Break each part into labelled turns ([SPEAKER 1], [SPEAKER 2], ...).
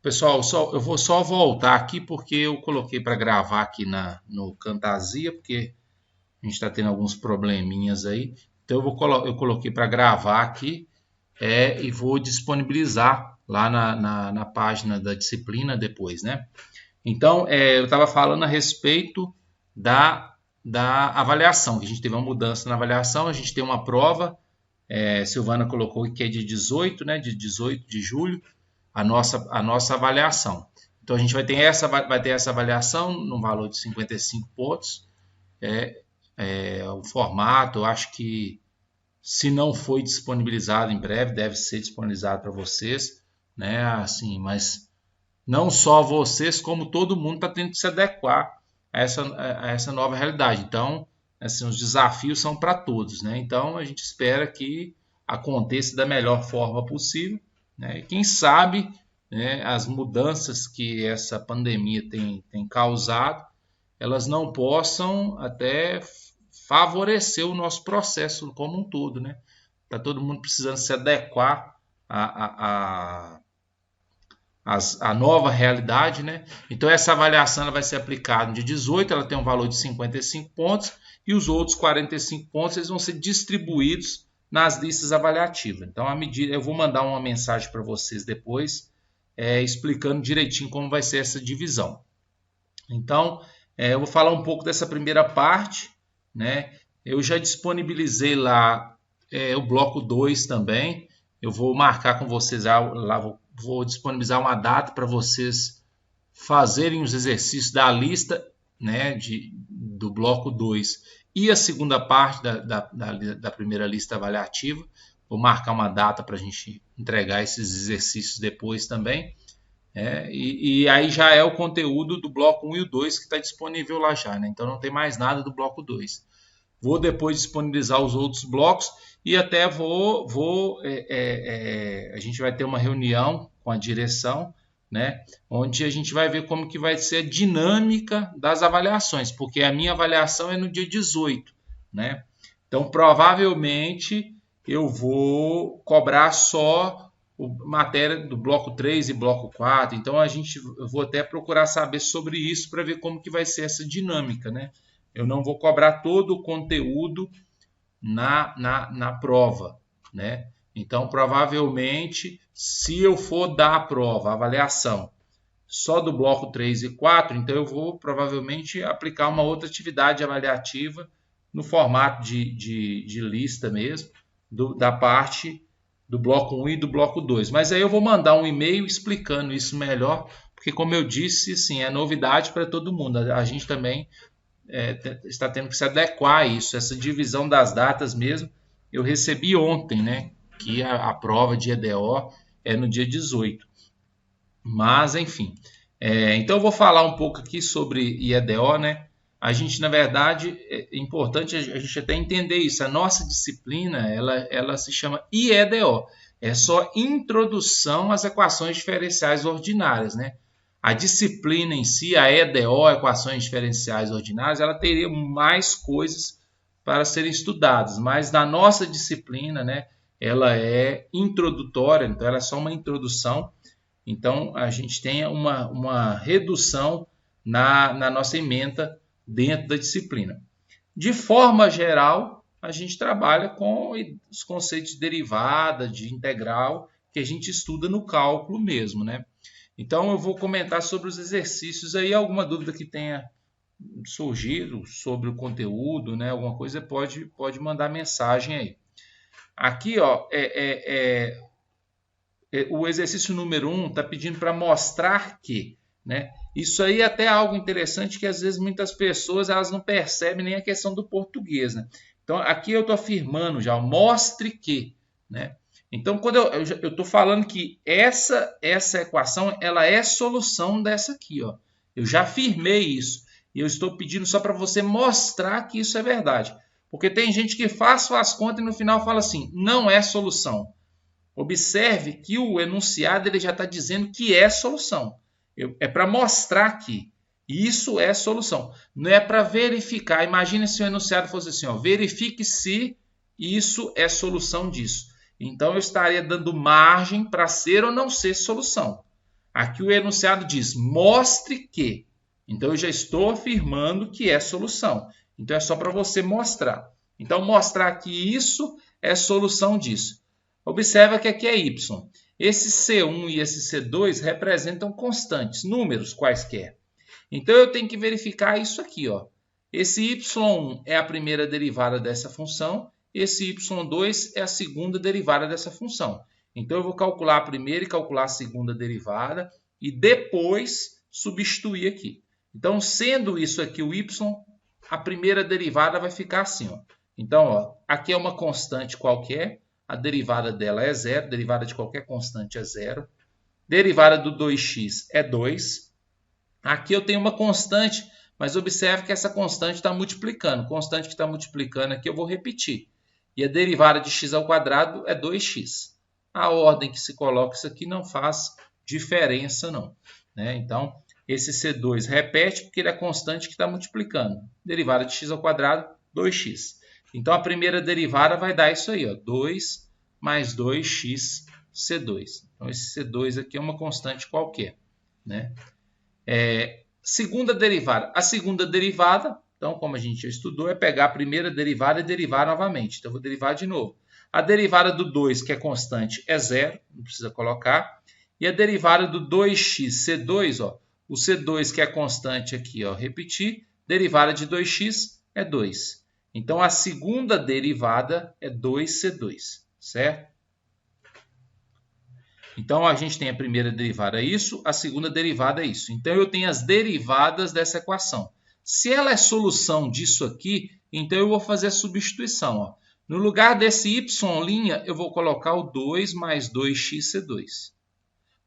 [SPEAKER 1] Pessoal, eu vou só voltar aqui porque eu coloquei para gravar aqui no Camtasia, porque a gente está tendo alguns probleminhas aí. Então eu coloquei para gravar aqui e vou disponibilizar lá na página da disciplina depois, né? Então, eu estava falando a respeito da avaliação, que a gente teve uma mudança na avaliação, a gente tem uma prova, Silvana colocou que é de 18, né? De 18 de julho, a nossa avaliação. Então a gente vai ter essa avaliação no valor de 55 pontos. O formato, eu acho que se não foi disponibilizado em breve, deve ser disponibilizado para vocês, né? Assim, mas não só vocês, como todo mundo está tendo que se adequar a essa nova realidade. Então, assim, os desafios são para todos, né? Então a gente espera que aconteça da melhor forma possível, né? E quem sabe, né, as mudanças que essa pandemia tem causado, elas não possam até favorecer o nosso processo como um todo, né? Está todo mundo precisando se adequar a nova realidade, né? Então essa avaliação ela vai ser aplicada de 18, ela tem um valor de 55 pontos e os outros 45 pontos eles vão ser distribuídos nas listas avaliativas. Então, à medida, eu vou mandar uma mensagem para vocês depois, explicando direitinho como vai ser essa divisão. Então, eu vou falar um pouco dessa primeira parte, né? Eu já disponibilizei lá o bloco 2 também. Eu vou marcar com vocês lá, vou disponibilizar uma data para vocês fazerem os exercícios da lista, né, do bloco 2 e a segunda parte da primeira lista avaliativa. Vou marcar uma data para a gente entregar esses exercícios depois também. E aí já é o conteúdo do bloco 1 e o 2 que está disponível lá já, né? Então não tem mais nada do bloco 2. Vou depois disponibilizar os outros blocos e até a gente vai ter uma reunião com a direção, né, onde a gente vai ver como que vai ser a dinâmica das avaliações, porque a minha avaliação é no dia 18, né? Então provavelmente eu vou cobrar só matéria do bloco 3 e bloco 4, então eu vou até procurar saber sobre isso para ver como que vai ser essa dinâmica, né? Eu não vou cobrar todo o conteúdo na prova, né? Então, provavelmente, se eu for dar a prova, a avaliação, só do bloco 3 e 4, então eu vou provavelmente aplicar uma outra atividade avaliativa no formato de lista mesmo, da parte do bloco 1 e do bloco 2. Mas aí eu vou mandar um e-mail explicando isso melhor, porque como eu disse, assim, é novidade para todo mundo. A gente também está tendo que se adequar a isso, essa divisão das datas mesmo. Eu recebi ontem, né, que a prova de EDO é no dia 18. Mas, enfim. Então eu vou falar um pouco aqui sobre IEDO, né? A gente, na verdade, é importante a gente até entender isso. A nossa disciplina, ela se chama IEDO. É só Introdução às Equações Diferenciais Ordinárias, né? A disciplina em si, a EDO, Equações Diferenciais Ordinárias, ela teria mais coisas para serem estudadas, mas na nossa disciplina, né, ela é introdutória, então ela é só uma introdução. Então a gente tem uma redução na nossa ementa dentro da disciplina. De forma geral, a gente trabalha com os conceitos de derivada, de integral, que a gente estuda no cálculo mesmo, né? Então eu vou comentar sobre os exercícios aí, alguma dúvida que tenha surgido sobre o conteúdo, né? Alguma coisa pode mandar mensagem aí. Aqui, ó, o exercício número 1 está pedindo para mostrar que, né? Isso aí é até algo interessante que às vezes muitas pessoas elas não percebem nem a questão do português, né? Então aqui eu estou afirmando já, mostre que, né? Então quando eu estou falando que essa equação ela é solução dessa aqui, ó. Eu já afirmei isso e eu estou pedindo só para você mostrar que isso é verdade, porque tem gente que faz contas e no final fala assim, não é solução. Observe que o enunciado ele já está dizendo que é solução. É para mostrar que isso é solução. Não é para verificar. Imagine se o enunciado fosse assim, ó, verifique se isso é solução disso. Então eu estaria dando margem para ser ou não ser solução. Aqui o enunciado diz, mostre que. Então, eu já estou afirmando que é solução. Então, é só para você mostrar. Então, mostrar que isso é solução disso. Observa que aqui é y. Esse C1 e esse C2 representam constantes, números quaisquer. Então, eu tenho que verificar isso aqui, ó. Esse y1 é a primeira derivada dessa função, esse y2 é a segunda derivada dessa função. Então, eu vou calcular a primeira e calcular a segunda derivada e depois substituir aqui. Então, sendo isso aqui o y, a primeira derivada vai ficar assim, ó. Então, ó, aqui é uma constante qualquer, a derivada dela é zero, derivada de qualquer constante é zero. Derivada do 2x é 2. Aqui eu tenho uma constante, mas observe que essa constante está multiplicando. Constante que está multiplicando aqui eu vou repetir. E a derivada de x ao quadrado é 2x. A ordem que se coloca isso aqui não faz diferença, não. Né? Então, esse C2 repete porque ele é constante que está multiplicando. Derivada de x ao quadrado, 2x. Então, a primeira derivada vai dar isso aí, ó, 2 mais 2x C2. Então, esse C2 aqui é uma constante qualquer. Né? Segunda derivada. A segunda derivada, então, como a gente já estudou, é pegar a primeira derivada e derivar novamente. Então, eu vou derivar de novo. A derivada do 2, que é constante, é zero, não precisa colocar. E a derivada do 2x C2, ó, o C2, que é constante aqui, ó, repetir, derivada de 2x é 2. Então, a segunda derivada é 2C2, certo? Então, a gente tem a primeira derivada isso, a segunda derivada é isso. Então, eu tenho as derivadas dessa equação. Se ela é solução disso aqui, então eu vou fazer a substituição. Ó. No lugar desse y', eu vou colocar o 2 mais 2xC2.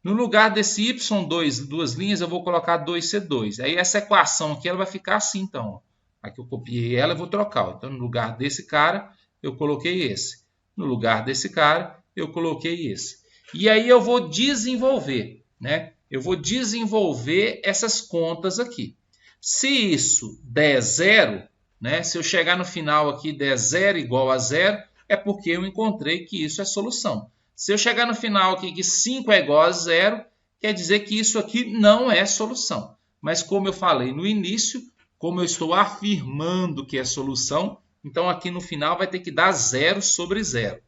[SPEAKER 1] No lugar desse y2, duas linhas, eu vou colocar 2C2. Aí, essa equação aqui ela vai ficar assim, então. Ó. Aqui eu copiei ela e vou trocar. Então, no lugar desse cara, eu coloquei esse. No lugar desse cara, eu coloquei esse. E aí eu vou desenvolver, né? Eu vou desenvolver essas contas aqui. Se isso der zero, né? Se eu chegar no final aqui der zero igual a zero, é porque eu encontrei que isso é solução. Se eu chegar no final aqui que 5 é igual a zero, quer dizer que isso aqui não é solução. Mas como eu falei no início, como eu estou afirmando que é solução, então aqui no final vai ter que dar zero sobre zero.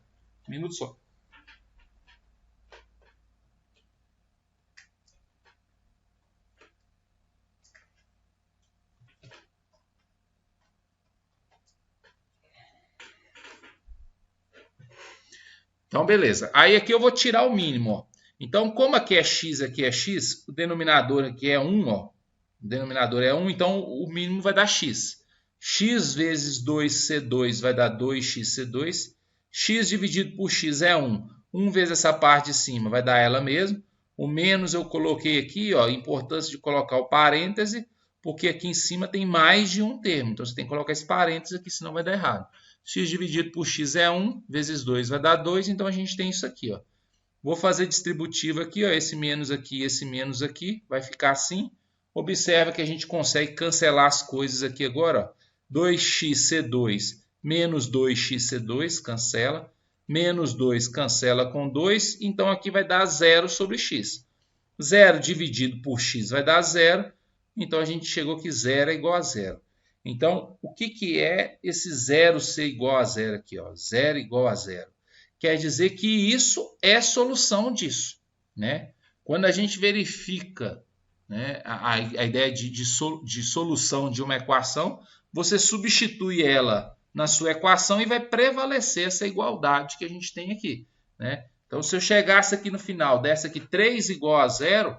[SPEAKER 1] Um minuto só. Então, beleza. Aí aqui eu vou tirar o mínimo. Ó. Então, como aqui é x, o denominador aqui é 1, ó. O denominador é 1, então o mínimo vai dar x. X vezes 2C2 vai dar 2xC2. X dividido por x é 1. 1 vezes essa parte de cima vai dar ela mesmo. O menos eu coloquei aqui, ó, a importância de colocar o parêntese, porque aqui em cima tem mais de um termo. Então, você tem que colocar esse parêntese aqui, senão vai dar errado. X dividido por x é 1, vezes 2 vai dar 2, então a gente tem isso aqui. Ó. Vou fazer distributivo aqui, ó, esse menos aqui, vai ficar assim. Observa que a gente consegue cancelar as coisas aqui agora. Ó. 2xC2 menos 2xC2, cancela. Menos 2 cancela com 2, então aqui vai dar 0 sobre x. 0 dividido por x vai dar 0, então a gente chegou que 0 é igual a 0. Então, o que é esse 0 ser igual a 0 aqui? Ó? 0 igual a 0. Quer dizer que isso é solução disso. Né? Quando a gente verifica, né, a ideia de solução de uma equação, você substitui ela na sua equação e vai prevalecer essa igualdade que a gente tem aqui. Né? Então, se eu chegasse aqui no final, desse aqui 3 igual a 0,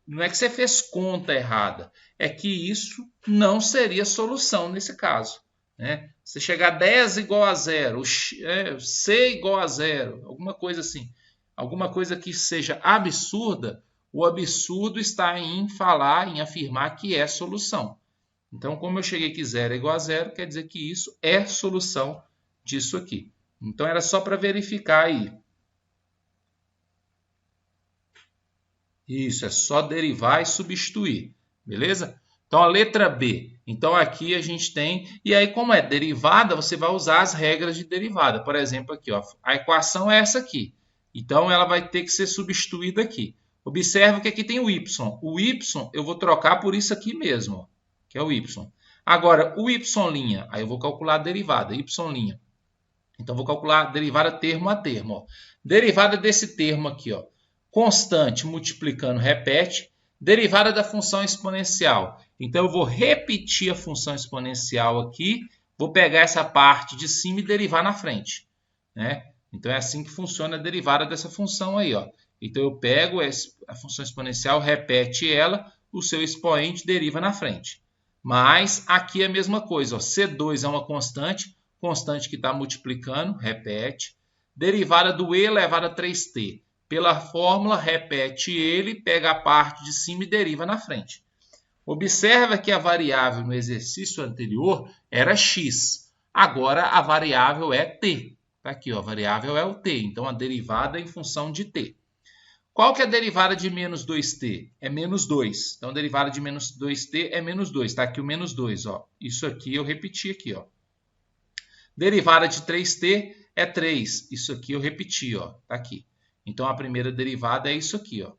[SPEAKER 1] não é que você fez conta errada, é que isso não seria solução nesse caso. Né? Se chegar 10 igual a 0, C igual a 0, alguma coisa assim, alguma coisa que seja absurda, o absurdo está em falar, em afirmar que é solução. Então, como eu cheguei aqui 0 é igual a 0, quer dizer que isso é solução disso aqui. Então, era só para verificar aí. Isso, é só derivar e substituir, beleza? Então, a letra B. Então, aqui a gente tem... E aí, como é derivada, você vai usar as regras de derivada. Por exemplo, aqui, ó, a equação é essa aqui. Então, ela vai ter que ser substituída aqui. Observe que aqui tem o y. O y eu vou trocar por isso aqui mesmo, ó, que é o y. Agora, o y', aí eu vou calcular a derivada, y'. Então, vou calcular a derivada termo a termo. Ó. Derivada desse termo aqui, ó, constante multiplicando repete, derivada da função exponencial. Então, eu vou repetir a função exponencial aqui, vou pegar essa parte de cima e derivar na frente, né? Então, é assim que funciona a derivada dessa função aí, ó. Então, eu pego a função exponencial, repete ela, o seu expoente deriva na frente. Mas aqui é a mesma coisa, ó. C2 é uma constante que está multiplicando, repete. Derivada do e elevado a 3t. Pela fórmula, repete ele, pega a parte de cima e deriva na frente. Observa que a variável no exercício anterior era x. Agora a variável é t. Está aqui, ó, a variável é o t. Então, a derivada é em função de t. Qual que é a derivada de menos 2t? É menos 2. Então, a derivada de menos 2t é menos 2. Está aqui o menos 2. Ó. Isso aqui eu repeti aqui. Ó. Derivada de 3t é 3. Isso aqui eu repeti. Está aqui. Então, a primeira derivada é isso aqui. Ó.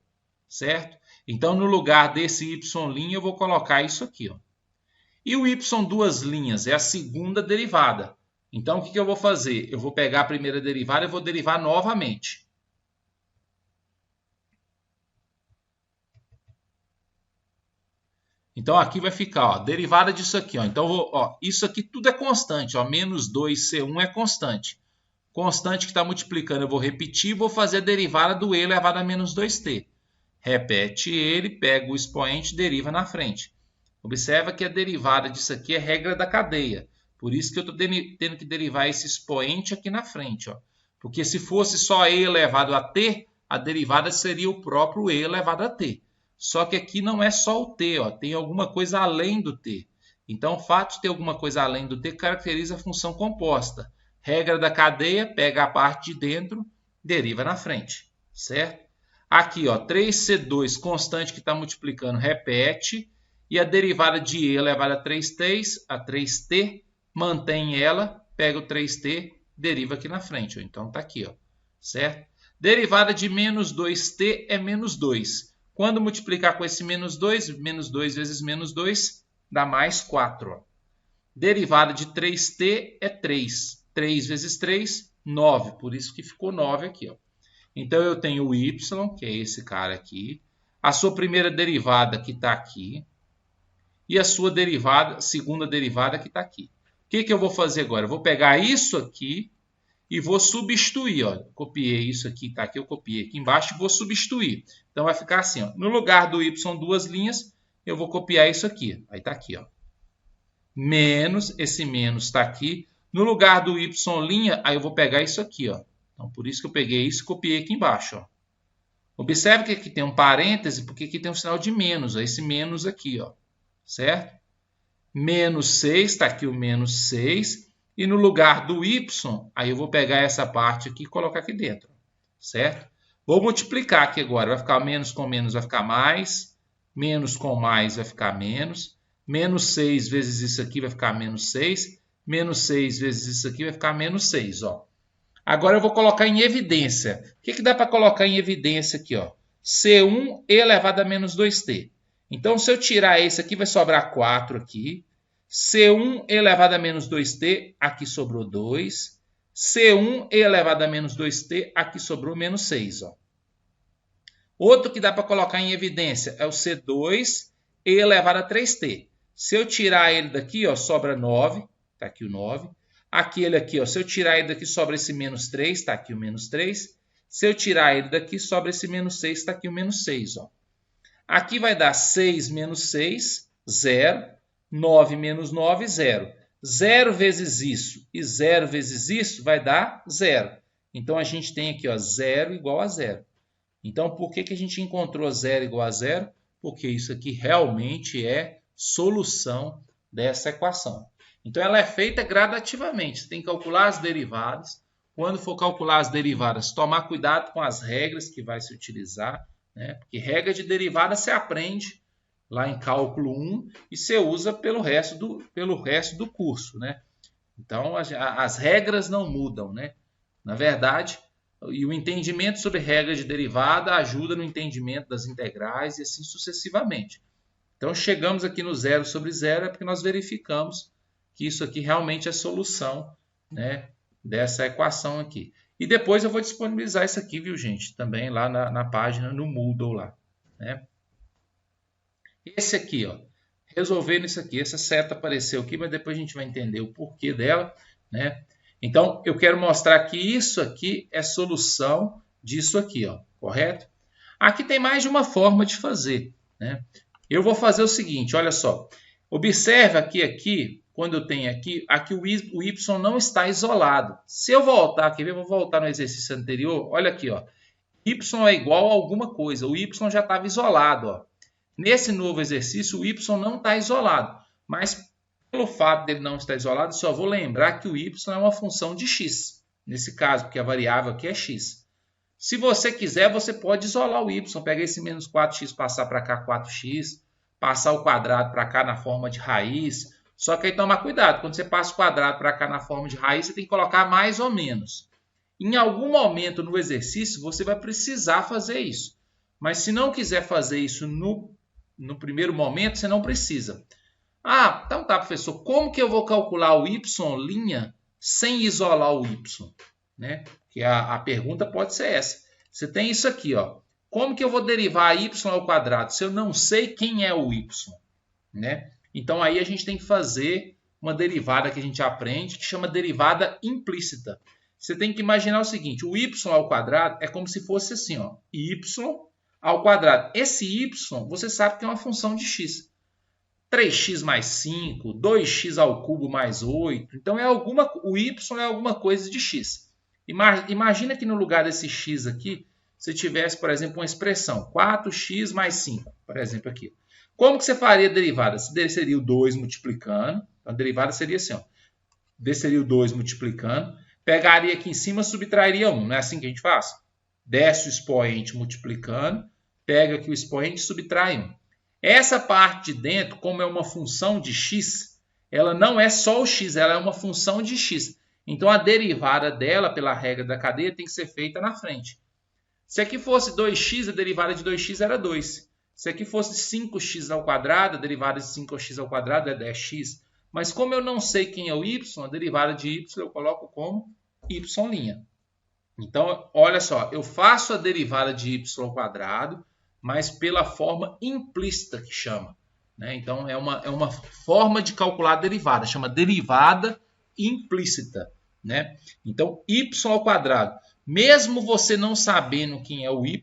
[SPEAKER 1] Certo? Então, no lugar desse y' eu vou colocar isso aqui. Ó. E o y duas linhas é a segunda derivada. Então, o que eu vou fazer? Eu vou pegar a primeira derivada e vou derivar novamente. Então, aqui vai ficar, ó, derivada disso aqui. Ó. Então, ó, isso aqui tudo é constante. Ó, menos 2c1 é constante. Constante que está multiplicando, eu vou repetir e vou fazer a derivada do e elevado a menos 2t. Repete ele, pega o expoente e deriva na frente. Observa que a derivada disso aqui é regra da cadeia. Por isso que eu estou tendo que derivar esse expoente aqui na frente. Ó. Porque se fosse só e elevado a t, a derivada seria o próprio e elevado a t. Só que aqui não é só o t, ó, tem alguma coisa além do t. Então, o fato de ter alguma coisa além do t caracteriza a função composta. Regra da cadeia, pega a parte de dentro, deriva na frente, certo? Aqui, ó, 3c2, constante que está multiplicando, repete. E a derivada de e elevado a 3t, mantém ela, pega o 3t, deriva aqui na frente. Ó. Então, está aqui, ó, certo? Derivada de menos 2t é menos 2. Quando multiplicar com esse menos 2 vezes menos 2 dá mais 4. Ó. Derivada de 3t é 3. 3 vezes 3, 9. Por isso que ficou 9 aqui. Ó. Então, eu tenho o y, que é esse cara aqui. A sua primeira derivada, que está aqui. E a sua derivada, segunda derivada, que está aqui. O que eu vou fazer agora? Eu vou pegar isso aqui e vou substituir. Ó. Copiei isso aqui, está aqui, eu copiei aqui embaixo e vou substituir. Então, vai ficar assim. Ó. No lugar do y, duas linhas, eu vou copiar isso aqui. Aí está aqui. Ó. Menos, esse menos está aqui. No lugar do y', aí eu vou pegar isso aqui. Ó. Então, por isso que eu peguei isso e copiei aqui embaixo. Ó. Observe que aqui tem um parêntese, porque aqui tem um sinal de menos. Ó. Esse menos aqui, ó. Certo? Menos 6, está aqui o menos 6. E no lugar do y, aí eu vou pegar essa parte aqui e colocar aqui dentro. Certo? Vou multiplicar aqui agora. Vai ficar menos com menos, vai ficar mais. Menos com mais vai ficar menos. Menos 6 vezes isso aqui vai ficar menos 6. Menos 6 vezes isso aqui vai ficar menos 6. Ó. Agora eu vou colocar em evidência. O que dá para colocar em evidência aqui? Ó? C1 elevado a menos 2t. Então, se eu tirar esse aqui, vai sobrar 4 aqui. C1 elevado a menos 2t, aqui sobrou 2. C1 elevado a menos 2t, aqui sobrou menos 6. Ó. Outro que dá para colocar em evidência é o C2 elevado a 3t. Se eu tirar ele daqui, ó, sobra 9. Está aqui o 9. Aquele aqui, ó, se eu tirar ele daqui, sobra esse menos 3. Está aqui o menos 3. Se eu tirar ele daqui, sobra esse menos 6. Está aqui o menos 6. Ó. Aqui vai dar 6 menos 6, 0. 9 menos 9, 0. 0 vezes isso e 0 vezes isso vai dar 0. Então, a gente tem aqui, ó, 0 igual a 0. Então, por que a gente encontrou 0 igual a 0? Porque isso aqui realmente é solução dessa equação. Então, ela é feita gradativamente. Você tem que calcular as derivadas. Quando for calcular as derivadas, tomar cuidado com as regras que vai se utilizar. Né? Porque regra de derivada você aprende lá em cálculo 1 e você usa pelo resto do curso. Né? Então, as regras não mudam. Né? Na verdade, E o entendimento sobre regra de derivada ajuda no entendimento das integrais e assim sucessivamente. Então, chegamos aqui no 0 sobre 0 é porque nós verificamos que isso aqui realmente é solução, né, dessa equação aqui. E depois eu vou disponibilizar isso aqui, viu, gente? Também lá na página, no Moodle lá, né? Esse aqui, ó, resolvendo isso aqui, essa seta apareceu aqui, mas depois a gente vai entender o porquê dela, né? Então, eu quero mostrar que isso aqui é solução disso aqui, ó, correto? Aqui tem mais de uma forma de fazer, né? Eu vou fazer o seguinte, olha só. Observa aqui, quando eu tenho aqui o y não está isolado. Se eu voltar aqui, eu vou voltar no exercício anterior, olha aqui, ó. Y é igual a alguma coisa, o y já estava isolado, ó. Nesse novo exercício, o y não está isolado, mas pelo fato dele não estar isolado, só vou lembrar que o y é uma função de x, nesse caso, porque a variável aqui é x. Se você quiser, você pode isolar o y, pegar esse menos 4x, passar para cá 4x, passar o quadrado para cá na forma de raiz. Só que aí toma cuidado, quando você passa o quadrado para cá na forma de raiz, você tem que colocar mais ou menos. Em algum momento no exercício, você vai precisar fazer isso. Mas se não quiser fazer isso no primeiro momento, você não precisa. Ah, então tá, professor, como que eu vou calcular o y' sem isolar o y? Né? Que a pergunta pode ser essa. Você tem isso aqui, ó. Como que eu vou derivar y ao quadrado se eu não sei quem é o y? Né? Então aí a gente tem que fazer uma derivada que a gente aprende, que chama derivada implícita. Você tem que imaginar o seguinte, o y ao quadrado é como se fosse assim, ó, y ao quadrado. Esse y, você sabe que é uma função de x. 3x mais 5, 2x ao cubo mais 8. Então, o y é alguma coisa de x. Imagina que no lugar desse x aqui, você tivesse, por exemplo, uma expressão 4x mais 5, por exemplo, aqui. Como que você faria a derivada? Você desceria o 2 multiplicando. A derivada seria assim, ó. Desceria o 2 multiplicando. Pegaria aqui em cima, subtrairia 1. Não é assim que a gente faz? Desce o expoente multiplicando. Pega aqui o expoente e subtrai 1. Essa parte de dentro, como é uma função de x, ela não é só o x, ela é uma função de x. Então, a derivada dela, pela regra da cadeia, tem que ser feita na frente. Se aqui fosse 2x, a derivada de 2x era 2. Se aqui fosse 5x ao quadrado, a derivada de 5x ao quadrado é 10x. Mas como eu não sei quem é o y, a derivada de y eu coloco como y'. Então, olha só, eu faço a derivada de y ao quadrado, mas pela forma implícita que chama. Né? Então, é uma forma de calcular a derivada, chama derivada implícita. Né? Então, y ao quadrado. Mesmo você não sabendo quem é o y,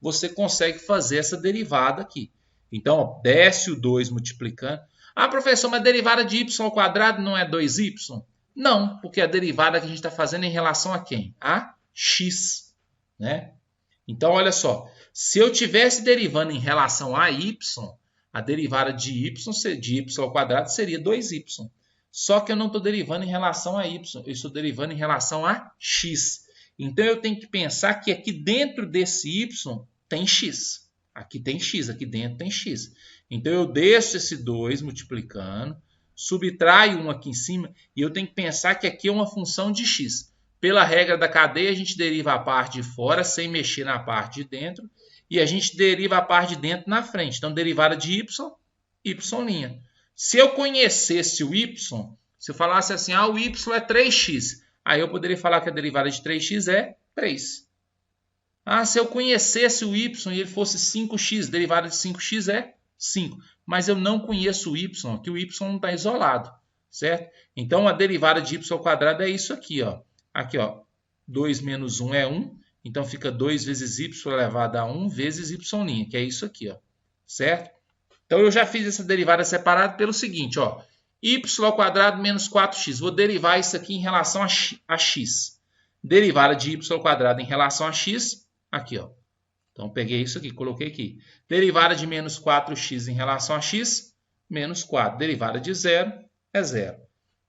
[SPEAKER 1] você consegue fazer essa derivada aqui. Então, ó, desce o 2 multiplicando. Ah, professor, mas a derivada de y ao quadrado não é 2y? Não, porque a derivada que a gente está fazendo é em relação a quem? A x. Né? Então, olha só. Se eu estivesse derivando em relação a y, a derivada de y ao quadrado seria 2y. Só que eu não estou derivando em relação a y, eu estou derivando em relação a x. Então, eu tenho que pensar que aqui dentro desse y tem x. Aqui tem x, aqui dentro tem x. Então, eu desço esse 2 multiplicando, subtraio 1 aqui em cima, e eu tenho que pensar que aqui é uma função de x. Pela regra da cadeia, a gente deriva a parte de fora sem mexer na parte de dentro, e a gente deriva a parte de dentro na frente. Então, derivada de y'. Se eu conhecesse o y, se eu falasse assim, o y é 3x, aí eu poderia falar que a derivada de 3x é 3. Se eu conhecesse o y e ele fosse 5x, a derivada de 5x é 5. Mas eu não conheço o y, que o y não está isolado, certo? Então, a derivada de y ao quadrado é isso aqui, ó. Aqui, ó, 2 menos 1 é 1. Então, fica 2 vezes y elevado a 1 vezes y', que é isso aqui, ó, certo? Então, eu já fiz essa derivada separada pelo seguinte, ó, y ao quadrado menos 4x. Vou derivar isso aqui em relação a x. Derivada de y ao quadrado em relação a x, aqui, ó. Então, peguei isso aqui, coloquei aqui. Derivada de menos 4x em relação a x, menos 4. Derivada de 0 é 0.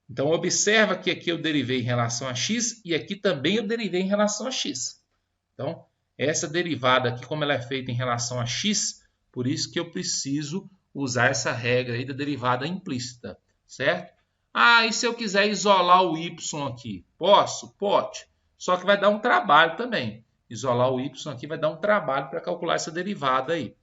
[SPEAKER 1] Então, observa que aqui eu derivei em relação a x e aqui também eu derivei em relação a x. Então, essa derivada aqui, como ela é feita em relação a x, por isso que eu preciso usar essa regra aí da derivada implícita, certo? E se eu quiser isolar o y aqui? Posso? Pode. Só que vai dar um trabalho também. Isolar o y aqui vai dar um trabalho para calcular essa derivada aí.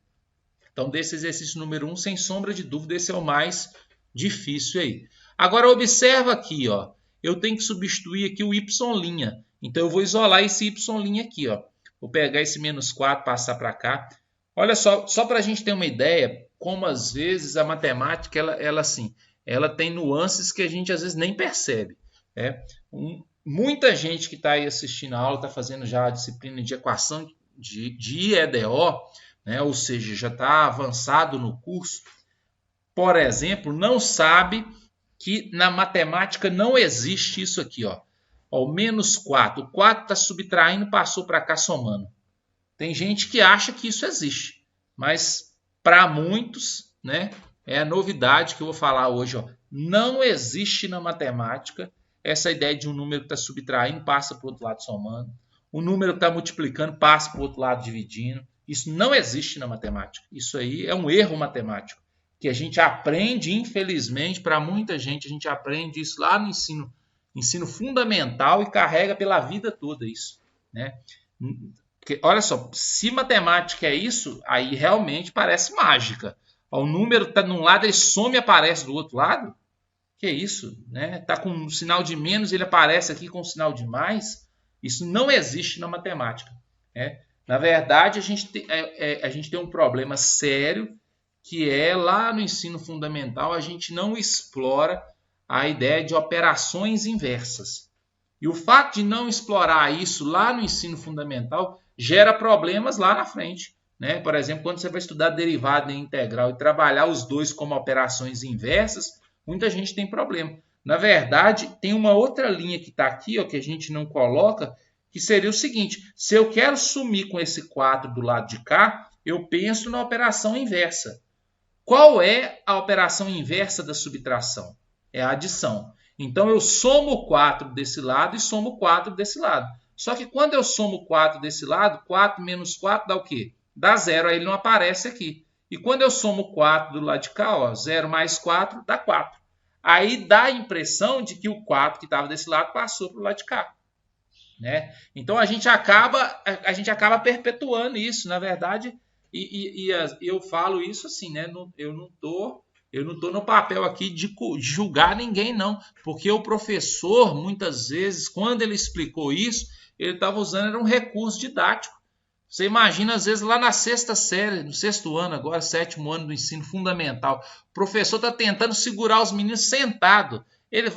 [SPEAKER 1] Então, desse exercício número 1, sem sombra de dúvida, esse é o mais difícil aí. Agora, observa aqui, ó. Eu tenho que substituir aqui o y'. Então, eu vou isolar esse y' aqui, ó. Vou pegar esse menos 4, passar para cá. Olha só para a gente ter uma ideia, como às vezes a matemática, ela tem nuances que a gente às vezes nem percebe. Né? Muita gente que está aí assistindo a aula, está fazendo já a disciplina de equação de IEDO, né? Ou seja, já está avançado no curso, por exemplo, não sabe que na matemática não existe isso aqui, ó. O menos 4. O 4 está subtraindo, passou para cá somando. Tem gente que acha que isso existe, mas para muitos, né, é a novidade que eu vou falar hoje. Ó. Não existe na matemática essa ideia de um número que está subtraindo, passa para o outro lado somando. O número que está multiplicando, passa para o outro lado dividindo. Isso não existe na matemática. Isso aí é um erro matemático, que a gente aprende, infelizmente, para muita gente, a gente aprende isso lá no ensino fundamental e carrega pela vida toda isso. Né? Porque, olha só, se matemática é isso, aí realmente parece mágica. O número está num lado, ele some e aparece do outro lado. Que isso? Né? Tá com um sinal de menos, ele aparece aqui com um sinal de mais. Isso não existe na matemática. Né? Na verdade, a gente tem um problema sério, que é lá no ensino fundamental, a gente não explora a ideia de operações inversas. E o fato de não explorar isso lá no ensino fundamental gera problemas lá na frente. Né? Por exemplo, quando você vai estudar derivada e integral e trabalhar os dois como operações inversas, muita gente tem problema. Na verdade, tem uma outra linha que está aqui, ó, que a gente não coloca, que seria o seguinte: se eu quero sumir com esse 4 do lado de cá, eu penso na operação inversa. Qual é a operação inversa da subtração? É a adição. Então, eu somo 4 desse lado e somo 4 desse lado. Só que quando eu somo 4 desse lado, 4 menos 4 dá o quê? Dá 0, aí ele não aparece aqui. E quando eu somo 4 do lado de cá, ó, 0 mais 4 dá 4. Aí dá a impressão de que o 4 que estava desse lado passou para o lado de cá. Né? Então, a gente acaba perpetuando isso, na verdade, e eu falo isso assim, né? Eu não tô no papel aqui de julgar ninguém, não. Porque o professor, muitas vezes, quando ele explicou isso, ele estava usando era um recurso didático. Você imagina, às vezes, lá na sexta série, no sexto ano agora, sétimo ano do ensino fundamental, o professor está tentando segurar os meninos sentado. Ele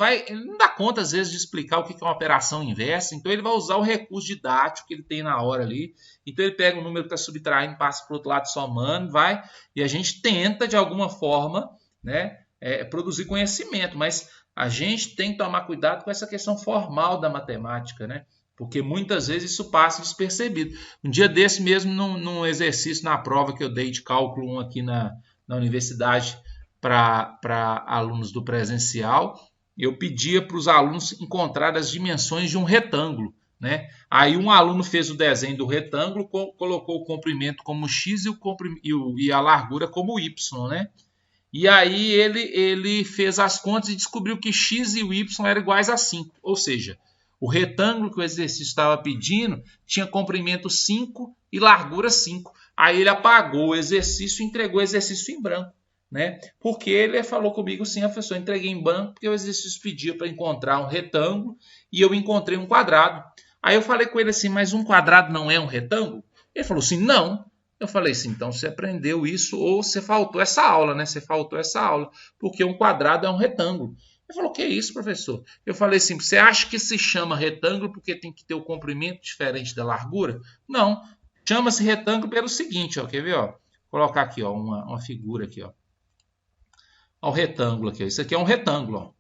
[SPEAKER 1] não dá conta, às vezes, de explicar o que é uma operação inversa, então ele vai usar o recurso didático que ele tem na hora ali. Então ele pega o número que está subtraindo, passa para o outro lado somando, vai, e a gente tenta, de alguma forma, né, produzir conhecimento, mas a gente tem que tomar cuidado com essa questão formal da matemática, né? Porque muitas vezes isso passa despercebido. Um dia desse mesmo, num exercício na prova que eu dei de cálculo 1 aqui na universidade para alunos do presencial, eu pedia para os alunos encontrar as dimensões de um retângulo. Né? Aí um aluno fez o desenho do retângulo, colocou o comprimento como x e a largura como y. Né? E aí ele fez as contas e descobriu que x e o y eram iguais a 5. Ou seja, o retângulo que o exercício estava pedindo tinha comprimento 5 e largura 5. Aí ele apagou o exercício e entregou o exercício em branco. Né? Porque ele falou comigo assim, professor, entreguei em branco porque o exercício pedia para encontrar um retângulo e eu encontrei um quadrado. Aí eu falei com ele assim, mas um quadrado não é um retângulo? Ele falou assim, não. Eu falei assim, então você aprendeu isso ou você faltou essa aula, né? Você faltou essa aula, porque um quadrado é um retângulo. Ele falou, que é isso, professor? Eu falei assim, você acha que se chama retângulo porque tem que ter o comprimento diferente da largura? Não, chama-se retângulo pelo seguinte, ó, quer ver? Ó? Vou colocar aqui ó, uma figura aqui. Ó. Ó, o retângulo aqui, ó. Isso aqui é um retângulo.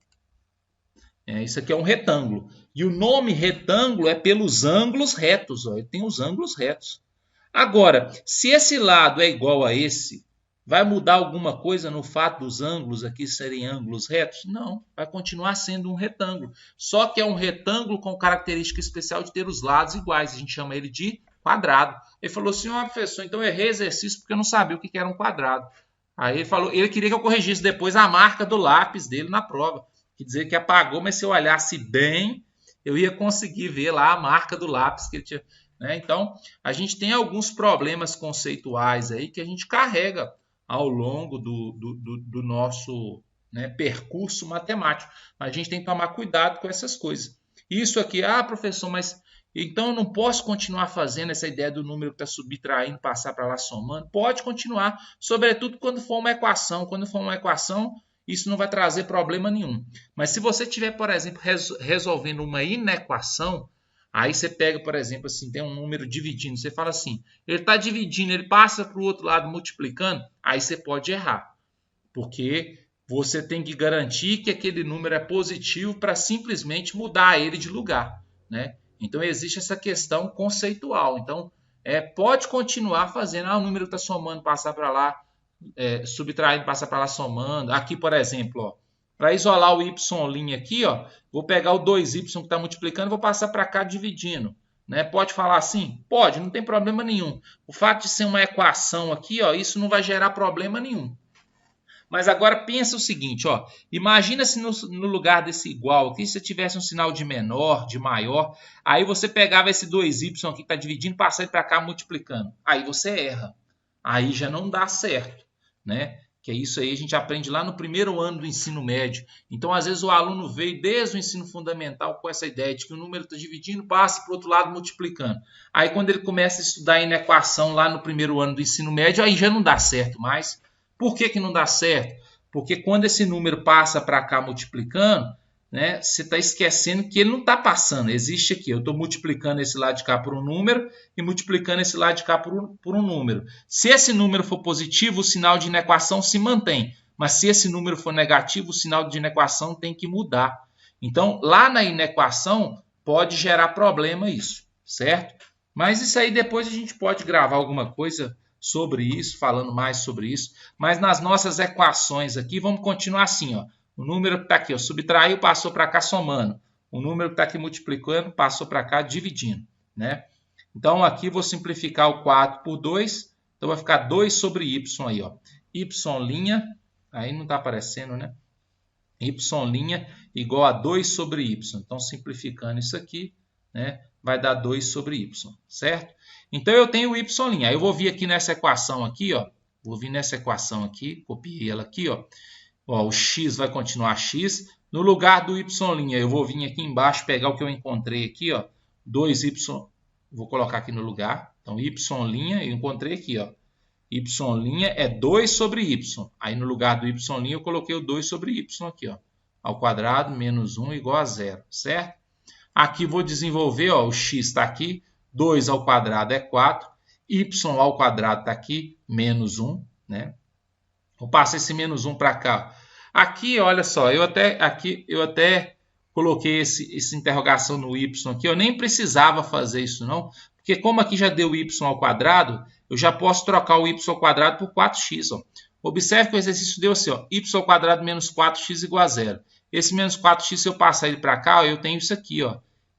[SPEAKER 1] Ó. Isso aqui é um retângulo. E o nome retângulo é pelos ângulos retos. Ó. Ele tem os ângulos retos. Agora, se esse lado é igual a esse, vai mudar alguma coisa no fato dos ângulos aqui serem ângulos retos? Não, vai continuar sendo um retângulo. Só que é um retângulo com característica especial de ter os lados iguais. A gente chama ele de quadrado. Ele falou assim, professor, então eu errei exercício porque eu não sabia o que era um quadrado. Aí ele falou, ele queria que eu corrigisse depois a marca do lápis dele na prova. Quer dizer que apagou, mas se eu olhasse bem, eu ia conseguir ver lá a marca do lápis que ele tinha, né? Então, a gente tem alguns problemas conceituais aí que a gente carrega ao longo do nosso, né, percurso matemático. A gente tem que tomar cuidado com essas coisas. Isso aqui, professor, mas então eu não posso continuar fazendo essa ideia do número que está subtraindo, passar para lá somando? Pode continuar, sobretudo quando for uma equação. Quando for uma equação, isso não vai trazer problema nenhum. Mas se você estiver, por exemplo, resolvendo uma inequação, aí você pega, por exemplo, assim, tem um número dividindo, você fala assim, ele está dividindo, ele passa para o outro lado multiplicando, aí você pode errar, porque você tem que garantir que aquele número é positivo para simplesmente mudar ele de lugar, né? Então existe essa questão conceitual. Então pode continuar fazendo, o número está somando, passar para lá, subtraindo, passar para lá somando. Aqui, por exemplo, para isolar o y' aqui, vou pegar o 2y que está multiplicando, vou passar para cá dividindo. Né? Pode falar assim? Pode, não tem problema nenhum. O fato de ser uma equação aqui, isso não vai gerar problema nenhum. Mas agora pensa o seguinte, imagina se no lugar desse igual aqui, se tivesse um sinal de menor, de maior, aí você pegava esse 2y aqui que está dividindo, passando para cá multiplicando. Aí você erra. Aí já não dá certo, né? Que isso aí a gente aprende lá no primeiro ano do ensino médio. Então, às vezes, o aluno veio desde o ensino fundamental com essa ideia de que o número está dividindo, passa para o outro lado multiplicando. Aí, quando ele começa a estudar inequação lá no primeiro ano do ensino médio, aí já não dá certo mais. Por que não dá certo? Porque quando esse número passa para cá multiplicando, né, você está esquecendo que ele não está passando. Existe aqui, eu estou multiplicando esse lado de cá por um número e multiplicando esse lado de cá por um número. Se esse número for positivo, o sinal de inequação se mantém. Mas se esse número for negativo, o sinal de inequação tem que mudar. Então, lá na inequação, pode gerar problema isso, certo? Mas isso aí depois a gente pode gravar alguma coisa sobre isso, falando mais sobre isso. Mas nas nossas equações aqui, vamos continuar assim, O número que está aqui, subtraiu, passou para cá somando. O número que está aqui multiplicando, passou para cá dividindo, né? Então, aqui vou simplificar o 4 por 2. Então, vai ficar 2 sobre y aí, y', aí não está aparecendo, né? Y' igual a 2 sobre y. Então, simplificando isso aqui, né? Vai dar 2 sobre y, certo? Então, eu tenho o y'. Aí eu vou vir aqui nessa equação aqui, Vou vir nessa equação aqui, copiei ela aqui, o x vai continuar x. No lugar do y', eu vou vir aqui embaixo, pegar o que eu encontrei aqui, 2y, vou colocar aqui no lugar. Então, y', eu encontrei aqui, y' é 2 sobre y. Aí, no lugar do y', eu coloquei o 2 sobre y aqui, ao quadrado menos 1 igual a 0, certo? Aqui vou desenvolver, o x está aqui, 2 ao quadrado é 4, y ao quadrado está aqui, menos 1, né? Vou passar esse menos 1 para cá. Aqui, olha só, eu até coloquei essa interrogação no y aqui. Eu nem precisava fazer isso, não. Porque como aqui já deu y ao quadrado, eu já posso trocar o y ao quadrado por 4x. Observe que o exercício deu assim, y ao quadrado menos 4x igual a 0. Esse menos 4x, se eu passar ele para cá, eu tenho isso aqui,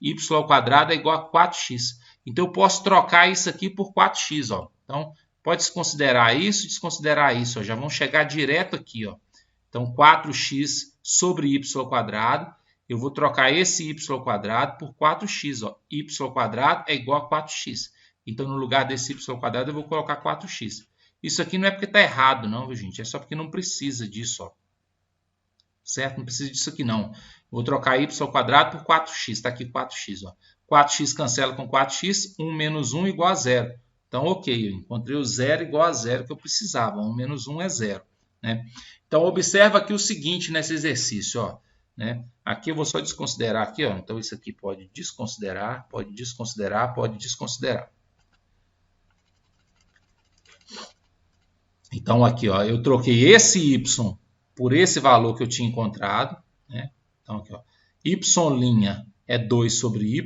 [SPEAKER 1] y ao quadrado é igual a 4x. Então, eu posso trocar isso aqui por 4x. Então, pode desconsiderar isso e desconsiderar isso. Já vão chegar direto aqui. Então, 4x sobre y ao quadrado. Eu vou trocar esse y ao quadrado por 4x. Y ao quadrado é igual a 4x. Então, no lugar desse y ao quadrado, eu vou colocar 4x. Isso aqui não é porque está errado, não, viu, gente? É só porque não precisa disso. Certo? Não precisa disso aqui, não. Vou trocar y ao quadrado por 4x. Está aqui 4x. 4x cancela com 4x. 1 menos 1 igual a 0. Então, ok, eu encontrei o 0 igual a 0 que eu precisava. 1 menos 1 é 0. Né? Então, observa aqui o seguinte nesse exercício. Né? Aqui eu vou só desconsiderar aqui. Então, isso aqui pode desconsiderar, pode desconsiderar, pode desconsiderar. Então, aqui, eu troquei esse y por esse valor que eu tinha encontrado. Né? Então, aqui, y' é 2 sobre y.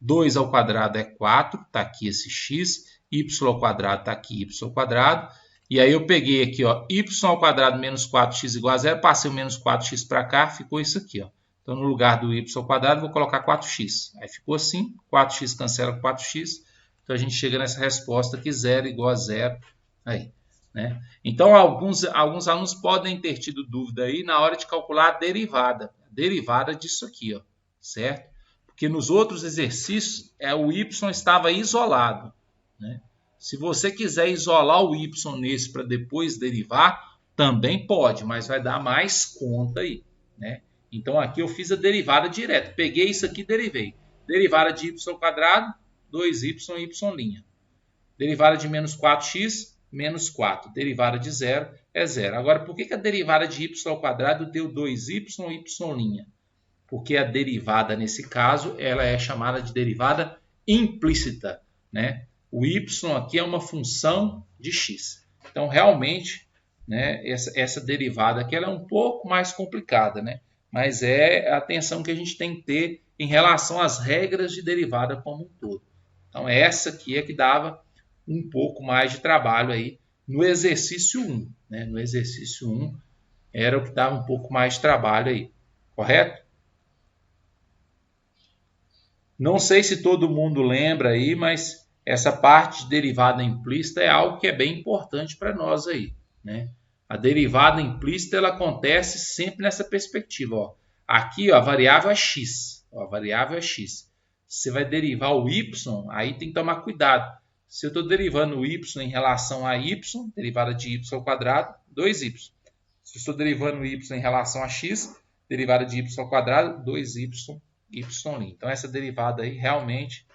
[SPEAKER 1] 2 ao quadrado é 4. Está aqui esse x. Y ao quadrado está aqui, y ao quadrado. E aí eu peguei aqui, y ao quadrado menos 4x igual a 0. Passei o menos 4x para cá, ficou isso aqui. Então, no lugar do y ao quadrado, vou colocar 4x. Aí ficou assim. 4x cancela com 4x. Então, a gente chega nessa resposta aqui, 0 igual a 0. Aí. Né? Então, alguns alunos podem ter tido dúvida aí na hora de calcular a derivada. A derivada disso aqui, certo? Porque nos outros exercícios o y estava isolado, né? Se você quiser isolar o y nesse para depois derivar, também pode, mas vai dar mais conta aí, né? Então aqui eu fiz a derivada direta. Peguei isso aqui e derivei. Derivada de y², 2y, y'. Derivada de menos 4x, menos 4. Derivada de 0 é 0. Agora, por que a derivada de y² deu 2y, y'? Porque a derivada, nesse caso, ela é chamada de derivada implícita, né? O y aqui é uma função de x. Então, realmente, né, essa derivada aqui ela é um pouco mais complicada, né? Mas é a atenção que a gente tem que ter em relação às regras de derivada como um todo. Então, essa aqui é que dava um pouco mais de trabalho aí no exercício 1. Né? No exercício 1 era o que dava um pouco mais de trabalho aí, correto? Não sei se todo mundo lembra aí, mas essa parte de derivada implícita é algo que é bem importante para nós aí, né? A derivada implícita ela acontece sempre nessa perspectiva. Ó. Aqui ó, a variável é x. Ó, a variável é x. Você vai derivar o y, aí tem que tomar cuidado. Se eu estou derivando o y em relação a y, derivada de y², 2y. Se eu estou derivando o y em relação a x, derivada de y², 2y, y'. Então, essa derivada aí, realmente,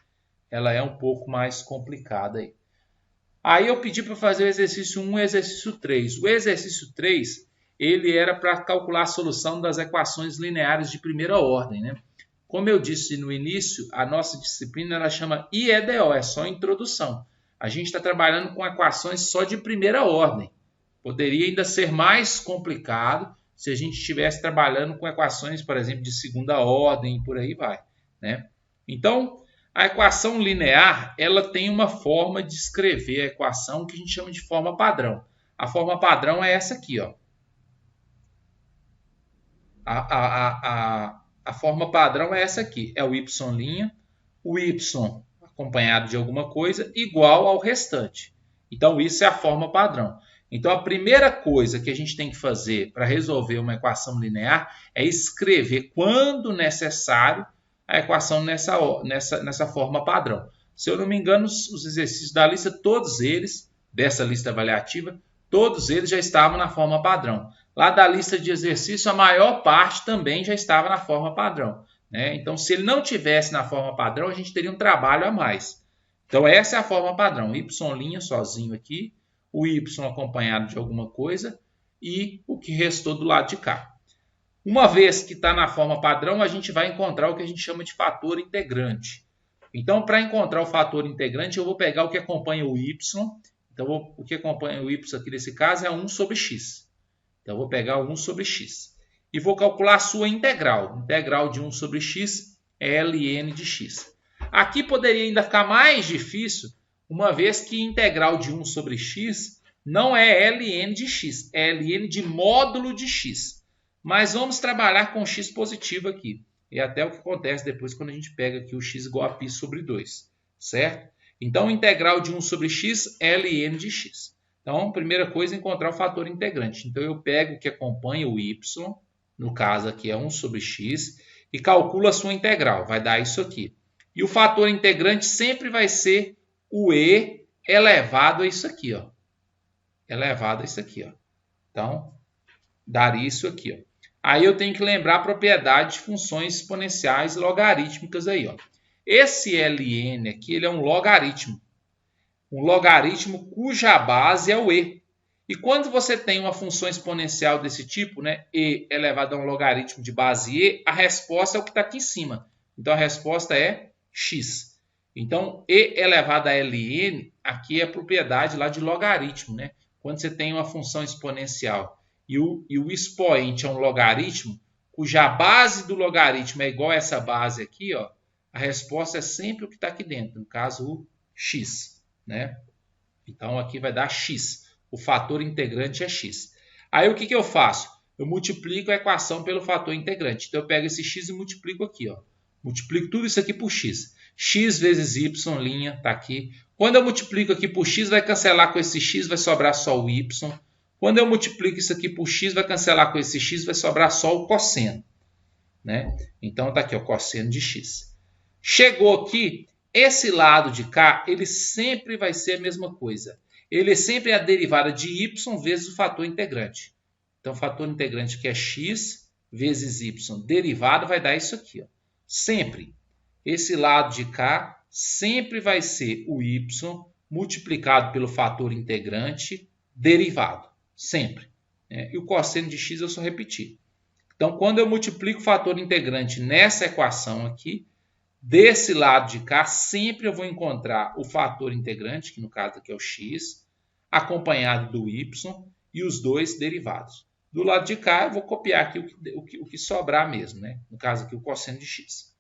[SPEAKER 1] ela é um pouco mais complicada aí. Aí eu pedi para fazer o exercício 1 e o exercício 3. O exercício 3, ele era para calcular a solução das equações lineares de primeira ordem, né? Como eu disse no início, a nossa disciplina ela chama IEDO, é só introdução. A gente está trabalhando com equações só de primeira ordem. Poderia ainda ser mais complicado se a gente estivesse trabalhando com equações, por exemplo, de segunda ordem e por aí vai, né? Então, a equação linear ela tem uma forma de escrever a equação que a gente chama de forma padrão. A forma padrão é essa aqui, ó. A forma padrão é essa aqui, é o y', o y acompanhado de alguma coisa igual ao restante. Então, isso é a forma padrão. Então, a primeira coisa que a gente tem que fazer para resolver uma equação linear é escrever, quando necessário, a equação nessa forma padrão. Se eu não me engano, os exercícios da lista, todos eles, dessa lista avaliativa, todos eles já estavam na forma padrão. Lá da lista de exercício, a maior parte também já estava na forma padrão, né? Então, se ele não tivesse na forma padrão, a gente teria um trabalho a mais. Então, essa é a forma padrão. Y' sozinho aqui, o y acompanhado de alguma coisa e o que restou do lado de cá. Uma vez que está na forma padrão, a gente vai encontrar o que a gente chama de fator integrante. Então, para encontrar o fator integrante, eu vou pegar o que acompanha o y. Então, o que acompanha o y aqui nesse caso é 1 sobre x. Então, eu vou pegar o 1 sobre x. E vou calcular a sua integral. Integral de 1 sobre x é ln de x. Aqui poderia ainda ficar mais difícil, uma vez que integral de 1 sobre x não é ln de x, é ln de módulo de x. Mas vamos trabalhar com x positivo aqui. É até o que acontece depois quando a gente pega aqui o x igual a π sobre 2, certo? Então, integral de 1 sobre x é ln de x. Então, a primeira coisa é encontrar o fator integrante. Então, eu pego o que acompanha o y, no caso aqui é 1 sobre x, e calculo a sua integral. Vai dar isso aqui. E o fator integrante sempre vai ser o e elevado a isso aqui, ó. Elevado a isso aqui, ó. Então, daria isso aqui, ó. Aí eu tenho que lembrar a propriedade de funções exponenciais logarítmicas aí, ó. Esse ln aqui, ele é um logaritmo. Um logaritmo cuja base é o e. E quando você tem uma função exponencial desse tipo, né, e elevado a um logaritmo de base e, a resposta é o que está aqui em cima. Então, a resposta é x. Então, e elevado a ln, aqui é a propriedade lá de logaritmo, né? Quando você tem uma função exponencial e o expoente é um logaritmo, cuja base do logaritmo é igual a essa base aqui, ó, a resposta é sempre o que está aqui dentro, no caso, o x, né? Então, aqui vai dar x. O fator integrante é x. Aí, o que eu faço? Eu multiplico a equação pelo fator integrante. Então, eu pego esse x e multiplico aqui, ó. Multiplico tudo isso aqui por x. X vezes y', está aqui. Quando eu multiplico aqui por x, vai cancelar com esse x, vai sobrar só o y. Quando eu multiplico isso aqui por x, vai cancelar com esse x, vai sobrar só o cosseno, né? Então, está aqui o cosseno de x. Chegou aqui, esse lado de cá, ele sempre vai ser a mesma coisa. Ele sempre é a derivada de y vezes o fator integrante. Então, o fator integrante que é x vezes y derivado vai dar isso aqui. Ó. Sempre. Esse lado de cá sempre vai ser o y multiplicado pelo fator integrante derivado. Sempre. E o cosseno de x eu só repetir. Então, quando eu multiplico o fator integrante nessa equação aqui, desse lado de cá, sempre eu vou encontrar o fator integrante, que no caso aqui é o x, acompanhado do y e os dois derivados. Do lado de cá, eu vou copiar aqui o que sobrar mesmo, né? No caso aqui, o cosseno de x.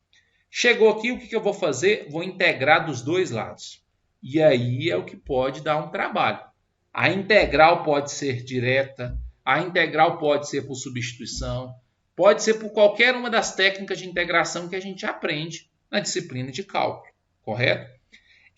[SPEAKER 1] Chegou aqui, o que eu vou fazer? Vou integrar dos dois lados. E aí é o que pode dar um trabalho. A integral pode ser direta, a integral pode ser por substituição, pode ser por qualquer uma das técnicas de integração que a gente aprende na disciplina de cálculo, correto?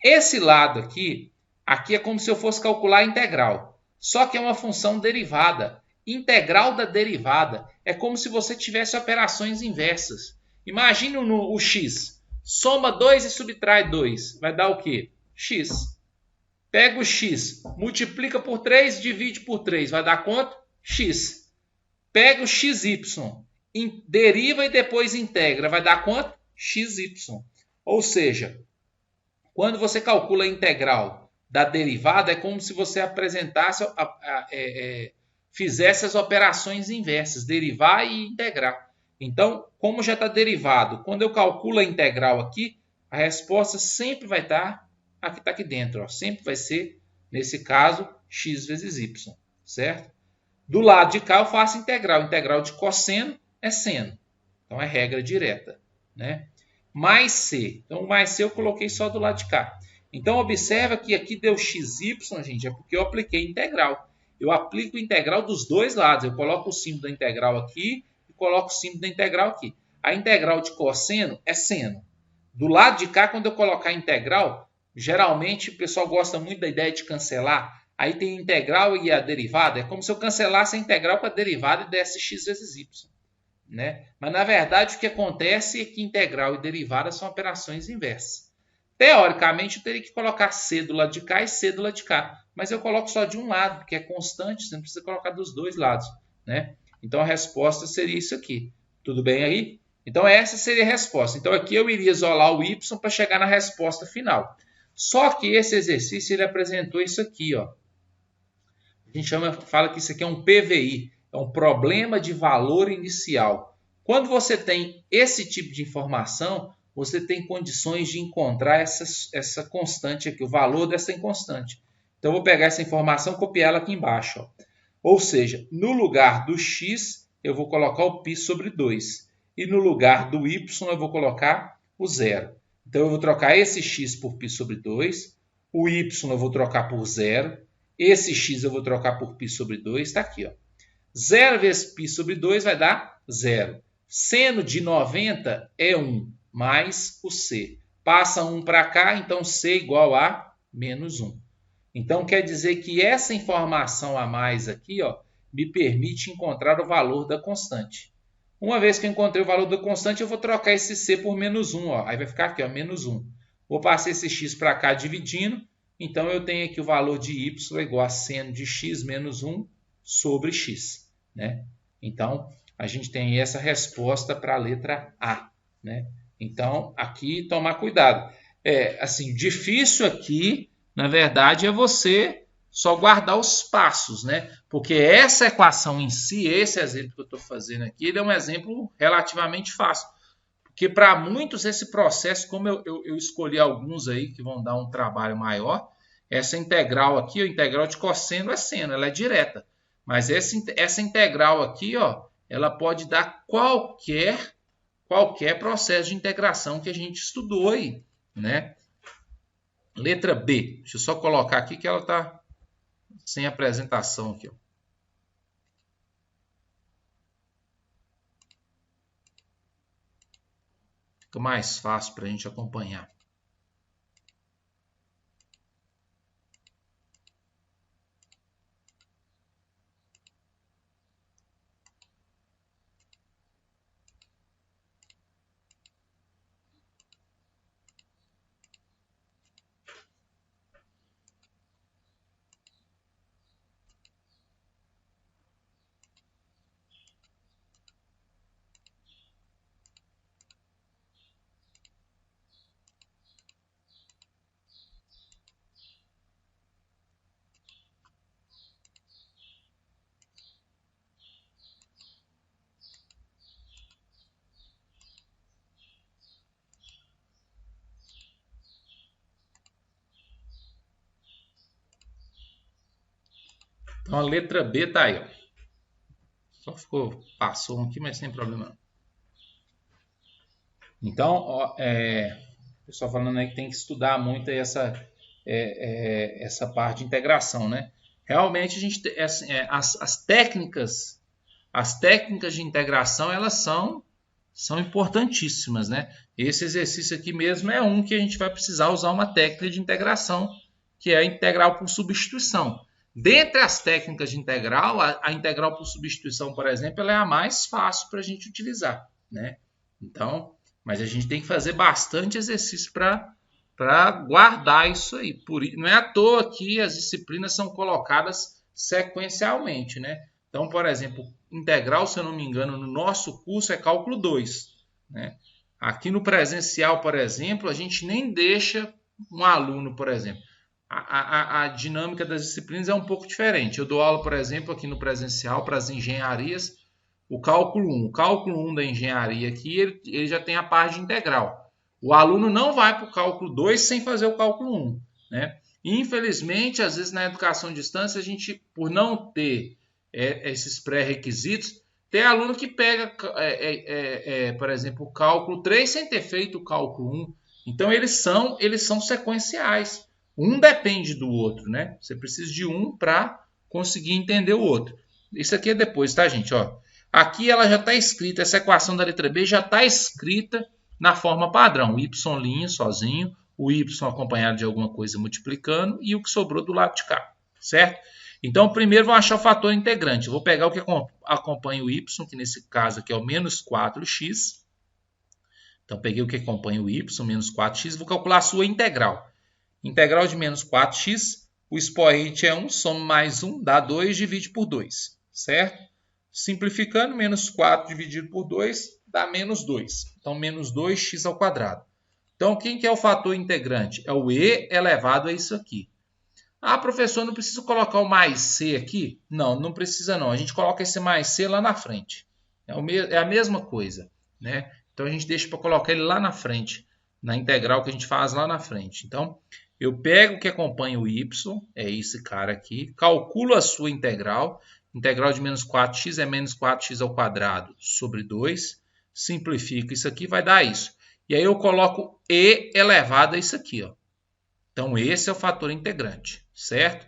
[SPEAKER 1] Esse lado aqui é como se eu fosse calcular a integral, só que é uma função derivada. Integral da derivada é como se você tivesse operações inversas. Imagine o x, soma 2 e subtrai 2, vai dar o quê? X. Pega o x, multiplica por 3, divide por 3, vai dar quanto? X. Pega o xy, deriva e depois integra, vai dar quanto? XY. Ou seja, quando você calcula a integral da derivada, é como se você apresentasse, fizesse as operações inversas, derivar e integrar. Então, como já está derivado, quando eu calculo a integral aqui, a resposta sempre vai estar aqui dentro. Ó. Sempre vai ser, nesse caso, x vezes y, certo? Do lado de cá eu faço integral. Integral de cosseno é seno. Então, é regra direta, né? Mais c. Então, o mais c eu coloquei só do lado de cá. Então, observa que aqui deu xy, gente, é porque eu apliquei integral. Eu aplico integral dos dois lados. Eu coloco o símbolo da integral aqui e coloco o símbolo da integral aqui. A integral de cosseno é seno. Do lado de cá, quando eu colocar integral, geralmente o pessoal gosta muito da ideia de cancelar. Aí tem a integral e a derivada. É como se eu cancelasse a integral com a derivada e desse x vezes y. Né? Mas, na verdade, o que acontece é que integral e derivada são operações inversas. Teoricamente, eu teria que colocar c do lado de cá e c do lado de cá. Mas eu coloco só de um lado, porque é constante, você não precisa colocar dos dois lados. Né? Então, a resposta seria isso aqui. Tudo bem aí? Então, essa seria a resposta. Então, aqui eu iria isolar o y para chegar na resposta final. Só que esse exercício ele apresentou isso aqui. Ó. A gente fala que isso aqui é um PVI. É um problema de valor inicial. Quando você tem esse tipo de informação, você tem condições de encontrar essa constante aqui, o valor dessa inconstante. Então, eu vou pegar essa informação e copiar ela aqui embaixo. Ó. Ou seja, no lugar do x, eu vou colocar o π sobre 2. E no lugar do y, eu vou colocar o zero. Então, eu vou trocar esse x por π sobre 2. O y eu vou trocar por zero. Esse x eu vou trocar por π sobre 2. Está aqui, ó. 0 vezes π sobre 2 vai dar 0. Seno de 90 é 1, mais o c. Passa 1 para cá, então c igual a menos 1. Então, quer dizer que essa informação a mais aqui ó, me permite encontrar o valor da constante. Uma vez que eu encontrei o valor da constante, eu vou trocar esse c por menos 1. Ó. Aí vai ficar aqui, ó, menos 1. Vou passar esse x para cá dividindo. Então, eu tenho aqui o valor de y igual a seno de x menos 1 sobre x. Né? Então, a gente tem essa resposta para a letra A. Né? Então, aqui tomar cuidado. Assim, difícil aqui, na verdade, é você só guardar os passos, né? Porque essa equação em si, esse exemplo que eu estou fazendo aqui, ele é um exemplo relativamente fácil. Porque para muitos esse processo, como eu escolhi alguns aí que vão dar um trabalho maior, essa integral aqui, a integral de cosseno é seno, ela é direta. Mas essa integral aqui, ó, ela pode dar qualquer processo de integração que a gente estudou aí, né? Letra B. Deixa eu só colocar aqui que ela está sem apresentação aqui, ó. Fica mais fácil para a gente acompanhar. Então a letra B está aí, ó. Só passou um aqui, mas sem problema não. Então, ó, o pessoal falando aí que tem que estudar muito essa parte de integração, né? Realmente a gente as técnicas de integração, elas são importantíssimas, né? Esse exercício aqui mesmo é um que a gente vai precisar usar uma técnica de integração, que é a integral por substituição. Dentre as técnicas de integral, a integral por substituição, por exemplo, ela é a mais fácil para a gente utilizar, né? Então, mas a gente tem que fazer bastante exercício para guardar isso aí. Não é à toa que as disciplinas são colocadas sequencialmente, né? Então, por exemplo, integral, se eu não me engano, no nosso curso é cálculo 2, né? Aqui no presencial, por exemplo, a gente nem deixa um aluno, por exemplo. A dinâmica das disciplinas é um pouco diferente. Eu dou aula, por exemplo, aqui no presencial para as engenharias, o cálculo 1. O cálculo 1 da engenharia aqui, ele já tem a parte de integral. O aluno não vai para o cálculo 2 sem fazer o cálculo 1, né? Infelizmente, às vezes na educação à distância, a gente, por não ter esses pré-requisitos, tem aluno que pega, por exemplo, o cálculo 3 sem ter feito o cálculo 1. Então, eles são sequenciais. Um depende do outro, né? Você precisa de um para conseguir entender o outro. Isso aqui é depois, tá, gente? Ó, aqui ela já está escrita, essa equação da letra B já está escrita na forma padrão. Y' sozinho, o Y acompanhado de alguma coisa multiplicando e o que sobrou do lado de cá, certo? Então, primeiro vamos achar o fator integrante. Eu vou pegar o que acompanha o Y, que nesse caso aqui é o menos 4x. Então, peguei o que acompanha o Y, menos 4x, vou calcular a sua integral. Integral de menos 4x, o expoente é 1, soma mais 1, dá 2, divide por 2, certo? Simplificando, menos 4 dividido por 2 dá menos 2. Então, menos 2x ao quadrado. Então, quem que é o fator integrante? É o e elevado a isso aqui. Ah, professor, não preciso colocar o mais c aqui? Não, não precisa não. A gente coloca esse mais c lá na frente. É a mesma coisa, né? Então, a gente deixa para colocar ele lá na frente, na integral que a gente faz lá na frente. Então, eu pego o que acompanha o y, é esse cara aqui, calculo a sua integral. Integral de menos 4x é menos 4x ao quadrado sobre 2. Simplifico isso aqui, vai dar isso. E aí eu coloco e elevado a isso aqui, ó. Então, esse é o fator integrante, certo?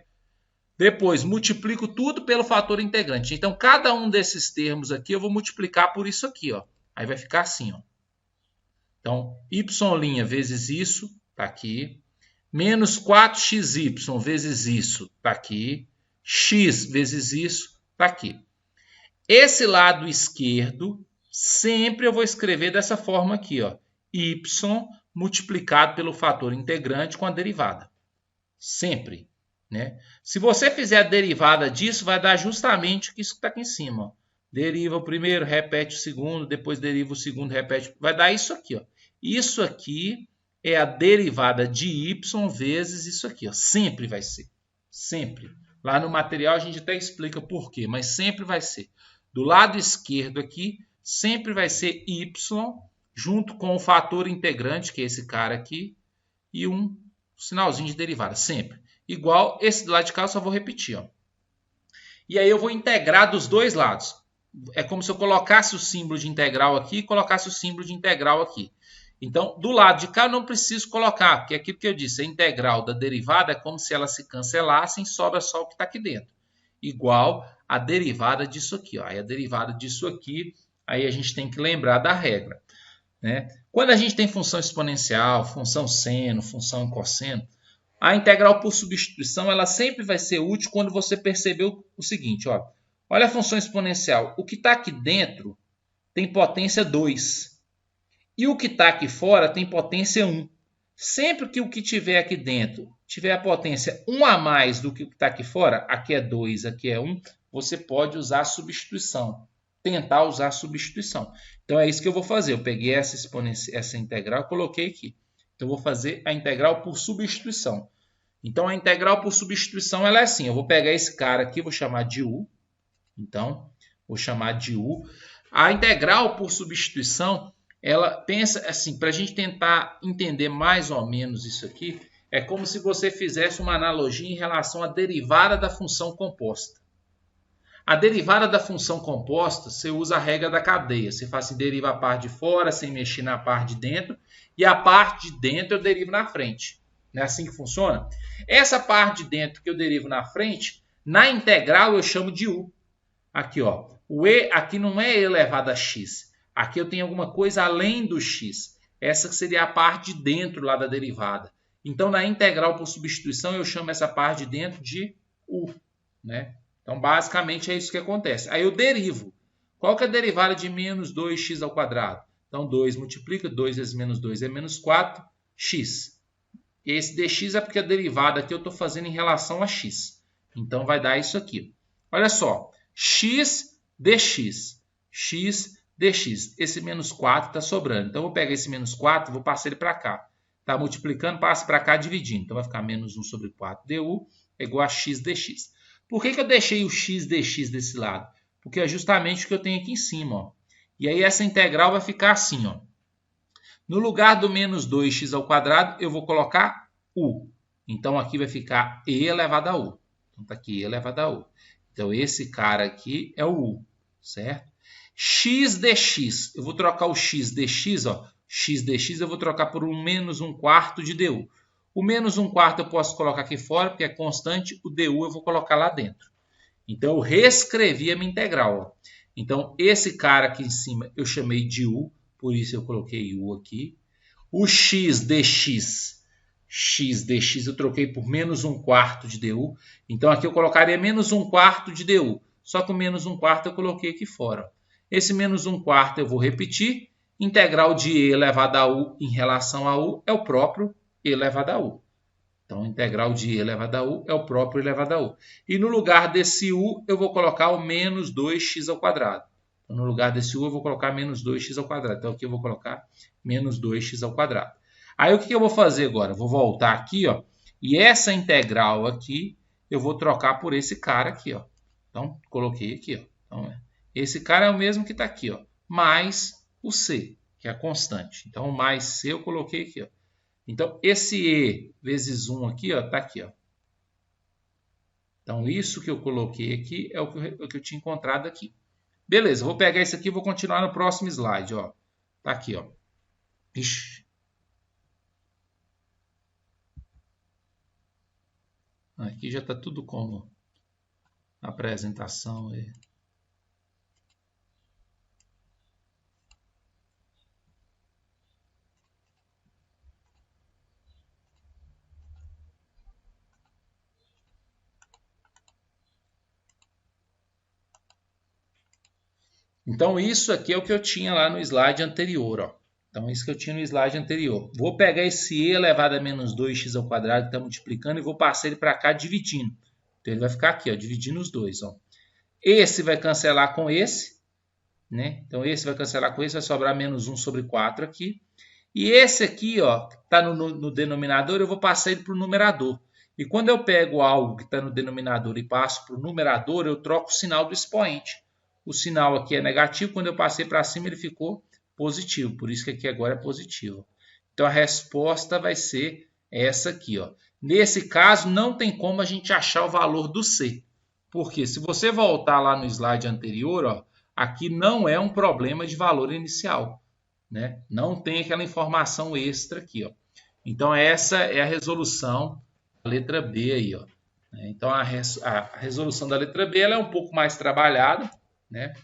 [SPEAKER 1] Depois, multiplico tudo pelo fator integrante. Então, cada um desses termos aqui eu vou multiplicar por isso aqui, ó. Aí vai ficar assim, ó. Então, y' vezes isso, está aqui. Menos 4xy vezes isso, está aqui. X vezes isso, está aqui. Esse lado esquerdo, sempre eu vou escrever dessa forma aqui, ó. Y multiplicado pelo fator integrante com a derivada. Sempre, né? Se você fizer a derivada disso, vai dar justamente isso que está aqui em cima, ó. Deriva o primeiro, repete o segundo, depois deriva o segundo, repete. Vai dar isso aqui, ó. Isso aqui é a derivada de y vezes isso aqui, ó. Sempre vai ser. Sempre. Lá no material a gente até explica por quê, mas sempre vai ser. Do lado esquerdo aqui, sempre vai ser y junto com o fator integrante, que é esse cara aqui, e um sinalzinho de derivada, sempre. Igual esse do lado de cá, eu só vou repetir, ó. E aí eu vou integrar dos dois lados. É como se eu colocasse o símbolo de integral aqui e colocasse o símbolo de integral aqui. Então, do lado de cá eu não preciso colocar, porque é aquilo que eu disse, a integral da derivada é como se elas se cancelassem, sobra só o que está aqui dentro. Igual a derivada disso aqui, ó. Aí a derivada disso aqui, aí a gente tem que lembrar da regra, né? Quando a gente tem função exponencial, função seno, função cosseno, a integral por substituição ela sempre vai ser útil quando você percebeu o seguinte, ó. Olha a função exponencial. O que está aqui dentro tem potência 2. E o que está aqui fora tem potência 1. Sempre que o que tiver aqui dentro tiver a potência 1 a mais do que o que está aqui fora, aqui é 2, aqui é 1, você pode usar a substituição. Tentar usar a substituição. Então é isso que eu vou fazer. Eu peguei essa integral e coloquei aqui. Então eu vou fazer a integral por substituição. Então a integral por substituição ela é assim. Eu vou pegar esse cara aqui, vou chamar de u. Então, vou chamar de u. A integral por substituição, ela pensa assim, para a gente tentar entender mais ou menos isso aqui, é como se você fizesse uma analogia em relação à derivada da função composta, A derivada da função composta, você usa a regra da cadeia. Você faz assim, deriva a parte de fora sem mexer na parte de dentro. E a parte de dentro eu derivo na frente. Não é assim que funciona? Essa parte de dentro que eu derivo na frente, na integral eu chamo de u. Aqui, ó. O e aqui não é elevado a x. Aqui eu tenho alguma coisa além do x. Essa seria a parte de dentro lá da derivada. Então, na integral por substituição, eu chamo essa parte de dentro de u, né? Então, basicamente, é isso que acontece. Aí eu derivo. Qual que é a derivada de menos 2x ao quadrado? Então, 2 multiplica, 2 vezes menos 2 é menos 4x. Esse dx é porque a derivada aqui eu estou fazendo em relação a x. Então, vai dar isso aqui. Olha só, x dx. X dx. Esse menos 4 está sobrando. Então, eu vou pegar esse menos 4 e vou passar ele para cá. Está multiplicando, passa para cá, dividindo. Então, vai ficar menos 1 sobre 4 du é igual a x dx. Por que eu deixei o x dx desse lado? Porque é justamente o que eu tenho aqui em cima. Ó. E aí, essa integral vai ficar assim. Ó. No lugar do menos 2x ao quadrado, eu vou colocar u. Então, aqui vai ficar e elevado a u. Então, está aqui e elevado a u. Então, esse cara aqui é o u, certo? X dx. Eu vou trocar o x dx, ó. X dx eu vou trocar por um menos 1/4 de du. O menos 1/4 eu posso colocar aqui fora, porque é constante. O du eu vou colocar lá dentro. Então, eu reescrevi a minha integral. Ó. Então, esse cara aqui em cima eu chamei de u, por isso eu coloquei u aqui. O x dx eu troquei por menos 1/4 de du. Então, aqui eu colocaria menos 1/4 de du. Só que o menos 1/4 eu coloquei aqui fora. Esse menos 1/4 eu vou repetir. Integral de e elevado a u em relação a u é o próprio e elevado a u. Então, integral de e elevado a u é o próprio e elevado a u. E no lugar desse u, eu vou colocar o menos 2x ao quadrado. Então, no lugar desse u, eu vou colocar menos 2x ao quadrado. Então, aqui eu vou colocar menos 2x ao quadrado. Aí, o que eu vou fazer agora? Eu vou voltar aqui, ó, e essa integral aqui, eu vou trocar por esse cara aqui. Ó. Então, coloquei aqui. Ó. Então, esse cara é o mesmo que está aqui, ó, mais o c, que é a constante. Então, o mais c eu coloquei aqui. Ó. Então, esse e vezes 1 aqui, ó, está aqui. Ó. Então, isso que eu coloquei aqui é o que eu tinha encontrado aqui. Beleza, vou pegar esse aqui e vou continuar no próximo slide. Ó. Tá aqui. Ó. Ixi. Aqui já está tudo como apresentação. Então, isso aqui é o que eu tinha lá no slide anterior. Ó. Então, isso que eu tinha no slide anterior. Vou pegar esse e elevado a menos 2x ao quadrado que está multiplicando e vou passar ele para cá dividindo. Então, ele vai ficar aqui, ó, dividindo os dois. Ó. Esse vai cancelar com esse. Né? Então, esse vai cancelar com esse, vai sobrar menos 1 sobre 4 aqui. E esse aqui, ó, que está no denominador, eu vou passar ele para o numerador. E quando eu pego algo que está no denominador e passo para o numerador, eu troco o sinal do expoente. O sinal aqui é negativo, quando eu passei para cima ele ficou positivo, por isso que aqui agora é positivo. Então a resposta vai ser essa aqui. Ó. Nesse caso não tem como a gente achar o valor do C, porque se você voltar lá no slide anterior, ó, aqui não é um problema de valor inicial. Né? Não tem aquela informação extra aqui. Ó. Então essa é a resolução da letra B. Aí, ó. Então a resolução da letra B ela é um pouco mais trabalhada, né?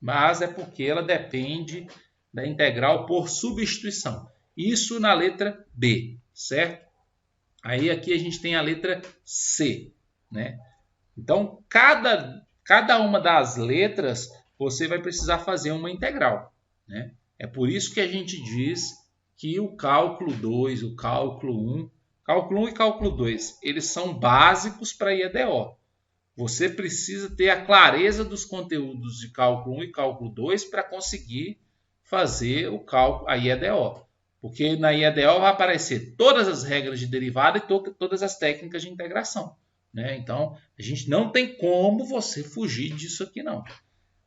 [SPEAKER 1] Mas é porque ela depende da integral por substituição. Isso na letra B, certo? Aí aqui a gente tem a letra C, né? Então, cada uma das letras você vai precisar fazer uma integral, né? É por isso que a gente diz que o cálculo 2, o cálculo 1, cálculo 1 e cálculo 2, eles são básicos para IEDO. Você precisa ter a clareza dos conteúdos de cálculo 1 e cálculo 2 para conseguir fazer o cálculo, a IEDO. Porque na IEDO vai aparecer todas as regras de derivada e todas as técnicas de integração. Né? Então, a gente não tem como você fugir disso aqui, não.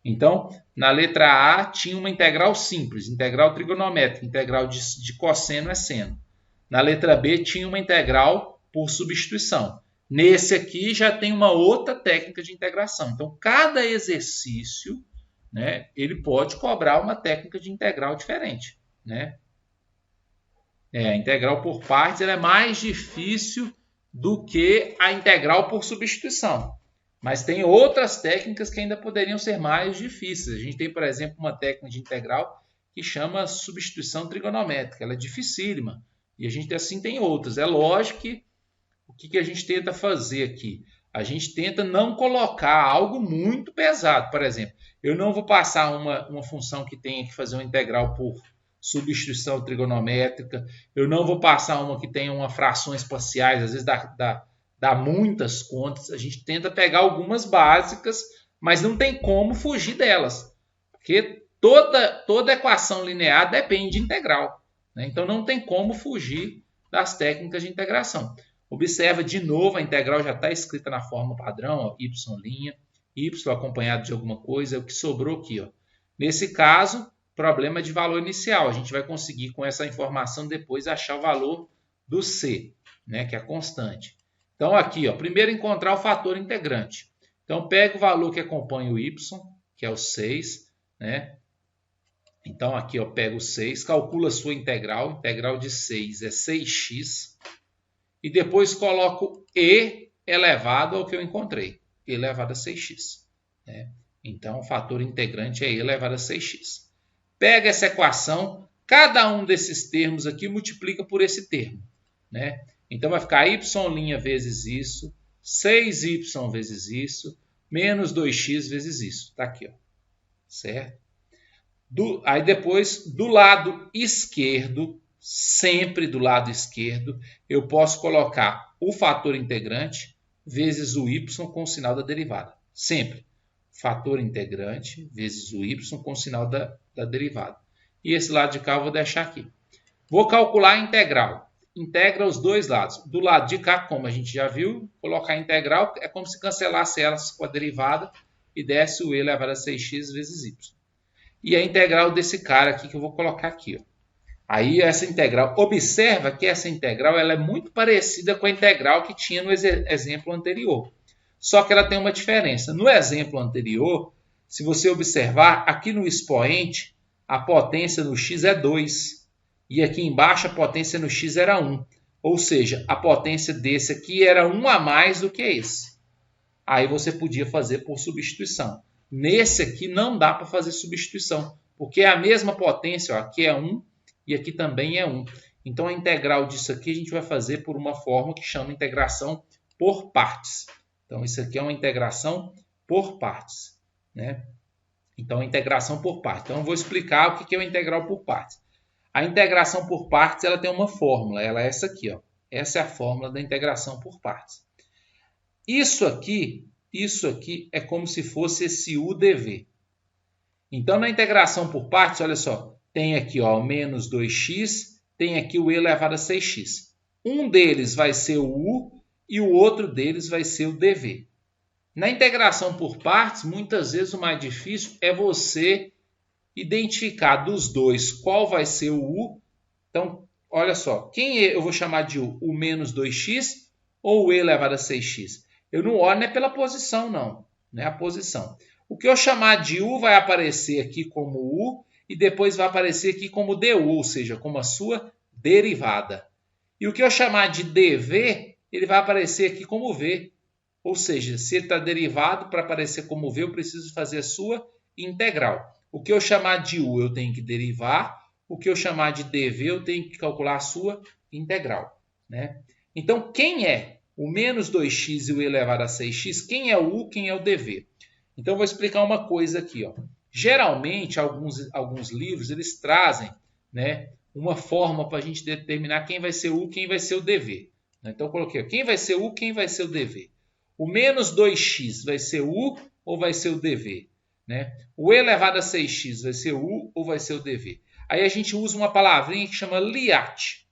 [SPEAKER 1] Então, na letra A tinha uma integral simples, integral trigonométrica, integral de cosseno é seno. Na letra B tinha uma integral por substituição. Nesse aqui já tem uma outra técnica de integração. Então, cada exercício, né, ele pode cobrar uma técnica de integral diferente, né? A integral por partes ela é mais difícil do que a integral por substituição. Mas tem outras técnicas que ainda poderiam ser mais difíceis. A gente tem, por exemplo, uma técnica de integral que chama substituição trigonométrica. Ela é dificílima. E a gente assim tem outras. É lógico que o que a gente tenta fazer aqui? A gente tenta não colocar algo muito pesado. Por exemplo, eu não vou passar uma função que tenha que fazer uma integral por substituição trigonométrica. Eu não vou passar uma que tenha uma frações parciais, às vezes dá muitas contas. A gente tenta pegar algumas básicas, mas não tem como fugir delas. Porque toda equação linear depende de integral, né? Então não tem como fugir das técnicas de integração. Observa de novo, a integral já está escrita na forma padrão, ó, y', y acompanhado de alguma coisa, é o que sobrou aqui. Ó. Nesse caso, problema de valor inicial. A gente vai conseguir, com essa informação, depois achar o valor do c, né, que é a constante. Então, aqui, ó, primeiro encontrar o fator integrante. Então, pega o valor que acompanha o y, que é o 6, né? Então, aqui eu pego o 6, calcula a sua integral. Integral de 6 é 6x. E depois coloco e elevado ao que eu encontrei. E elevado a 6x. Né? Então, o fator integrante é e elevado a 6x. Pega essa equação, cada um desses termos aqui multiplica por esse termo. Né? Então, vai ficar y' vezes isso, 6y vezes isso, menos 2x vezes isso. Está aqui, ó. Certo? Aí depois, do lado esquerdo, sempre do lado esquerdo, eu posso colocar o fator integrante vezes o y com o sinal da derivada. Sempre. Fator integrante vezes o y com o sinal da derivada. E esse lado de cá eu vou deixar aqui. Vou calcular a integral. Integra os dois lados. Do lado de cá, como a gente já viu, colocar a integral é como se cancelasse elas com a derivada e desse o e elevado a 6x vezes y. E a integral desse cara aqui que eu vou colocar aqui, ó. Aí essa integral, observa que essa integral ela é muito parecida com a integral que tinha no exemplo anterior. Só que ela tem uma diferença. No exemplo anterior, se você observar, aqui no expoente, a potência no x é 2. E aqui embaixo a potência no x era 1. Ou seja, a potência desse aqui era 1 a mais do que esse. Aí você podia fazer por substituição. Nesse aqui não dá para fazer substituição, porque é a mesma potência, ó, aqui é 1 e aqui também é 1. Então, a integral disso aqui a gente vai fazer por uma forma que chama integração por partes. Então, isso aqui é uma integração por partes. Né? Então, a integração por partes. Então, eu vou explicar o que é uma integral por partes. A integração por partes ela tem uma fórmula, ela é essa aqui. Ó. Essa é a fórmula da integração por partes. Isso aqui é como se fosse esse UDV. Então, na integração por partes, olha só, tem aqui ó, menos 2x, tem aqui o e elevado a 6x. Um deles vai ser o u e o outro deles vai ser o dv. Na integração por partes, muitas vezes o mais difícil é você identificar dos dois qual vai ser o u. Então, olha só, quem eu vou chamar de u? O menos 2x ou o e elevado a 6x? Eu não olho nem pela posição, não. Não é a posição. O que eu chamar de u vai aparecer aqui como u e depois vai aparecer aqui como du, ou seja, como a sua derivada. E o que eu chamar de dv, ele vai aparecer aqui como v. Ou seja, se ele está derivado, para aparecer como v, eu preciso fazer a sua integral. O que eu chamar de u, eu tenho que derivar. O que eu chamar de dv, eu tenho que calcular a sua integral. Né? Então, quem é o menos 2x e o elevado a 6x? Quem é o u, quem é o dv? Então, eu vou explicar uma coisa aqui. Ó. Geralmente, alguns livros, eles trazem, né, uma forma para a gente determinar quem vai ser o u, quem vai ser o dv. Então, eu coloquei ó, quem vai ser o u, quem vai ser o dv. O menos 2x vai ser o u ou vai ser o dv? Né? O e elevado a 6x vai ser o u ou vai ser o dv? Aí a gente usa uma palavrinha que chama LIAT.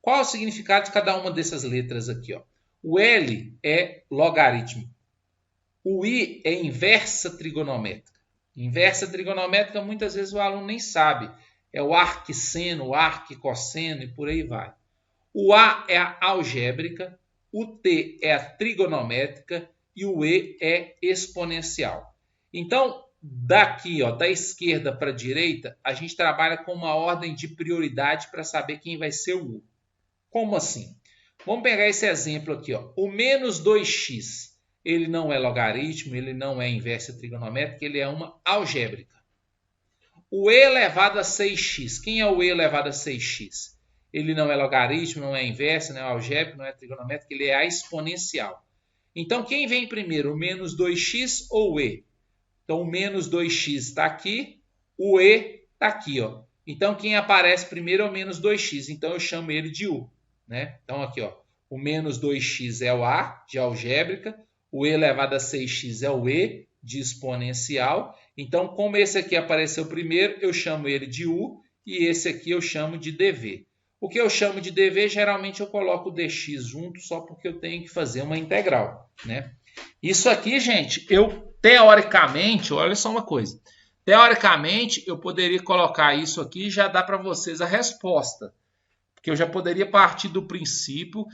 [SPEAKER 1] Qual é o significado de cada uma dessas letras aqui? Ó? O L é logaritmo. O I é inversa trigonométrica. Inversa trigonométrica muitas vezes o aluno nem sabe. É o arquisseno, o arquicosseno e por aí vai. O A é a algébrica. o t é a trigonométrica e o e é exponencial. Então, daqui, ó, da esquerda para a direita, a gente trabalha com uma ordem de prioridade para saber quem vai ser o u. Como assim? Vamos pegar esse exemplo aqui, ó. O menos 2x, ele não é logaritmo, ele não é inversa trigonométrica, ele é uma algébrica. O e elevado a 6x, quem é o e elevado a 6x? Ele não é logaritmo, não é inversa, não é algébrico, não é trigonométrico, ele é a exponencial. Então, quem vem primeiro, o menos 2x ou o e? Então, o menos 2x está aqui, o e está aqui, ó. Então, quem aparece primeiro é o menos 2x, então eu chamo ele de u, né? Então, aqui, ó, o menos 2x é o a, de algébrica, o e elevado a 6x é o e, de exponencial. Então, como esse aqui apareceu primeiro, eu chamo ele de u, e esse aqui eu chamo de dv. O que eu chamo de dv, geralmente eu coloco o dx junto, só porque eu tenho que fazer uma integral, né? Isso aqui, gente, eu teoricamente, olha só uma coisa. Teoricamente, eu poderia colocar isso aqui e já dá para vocês a resposta. Porque eu já poderia partir do princípio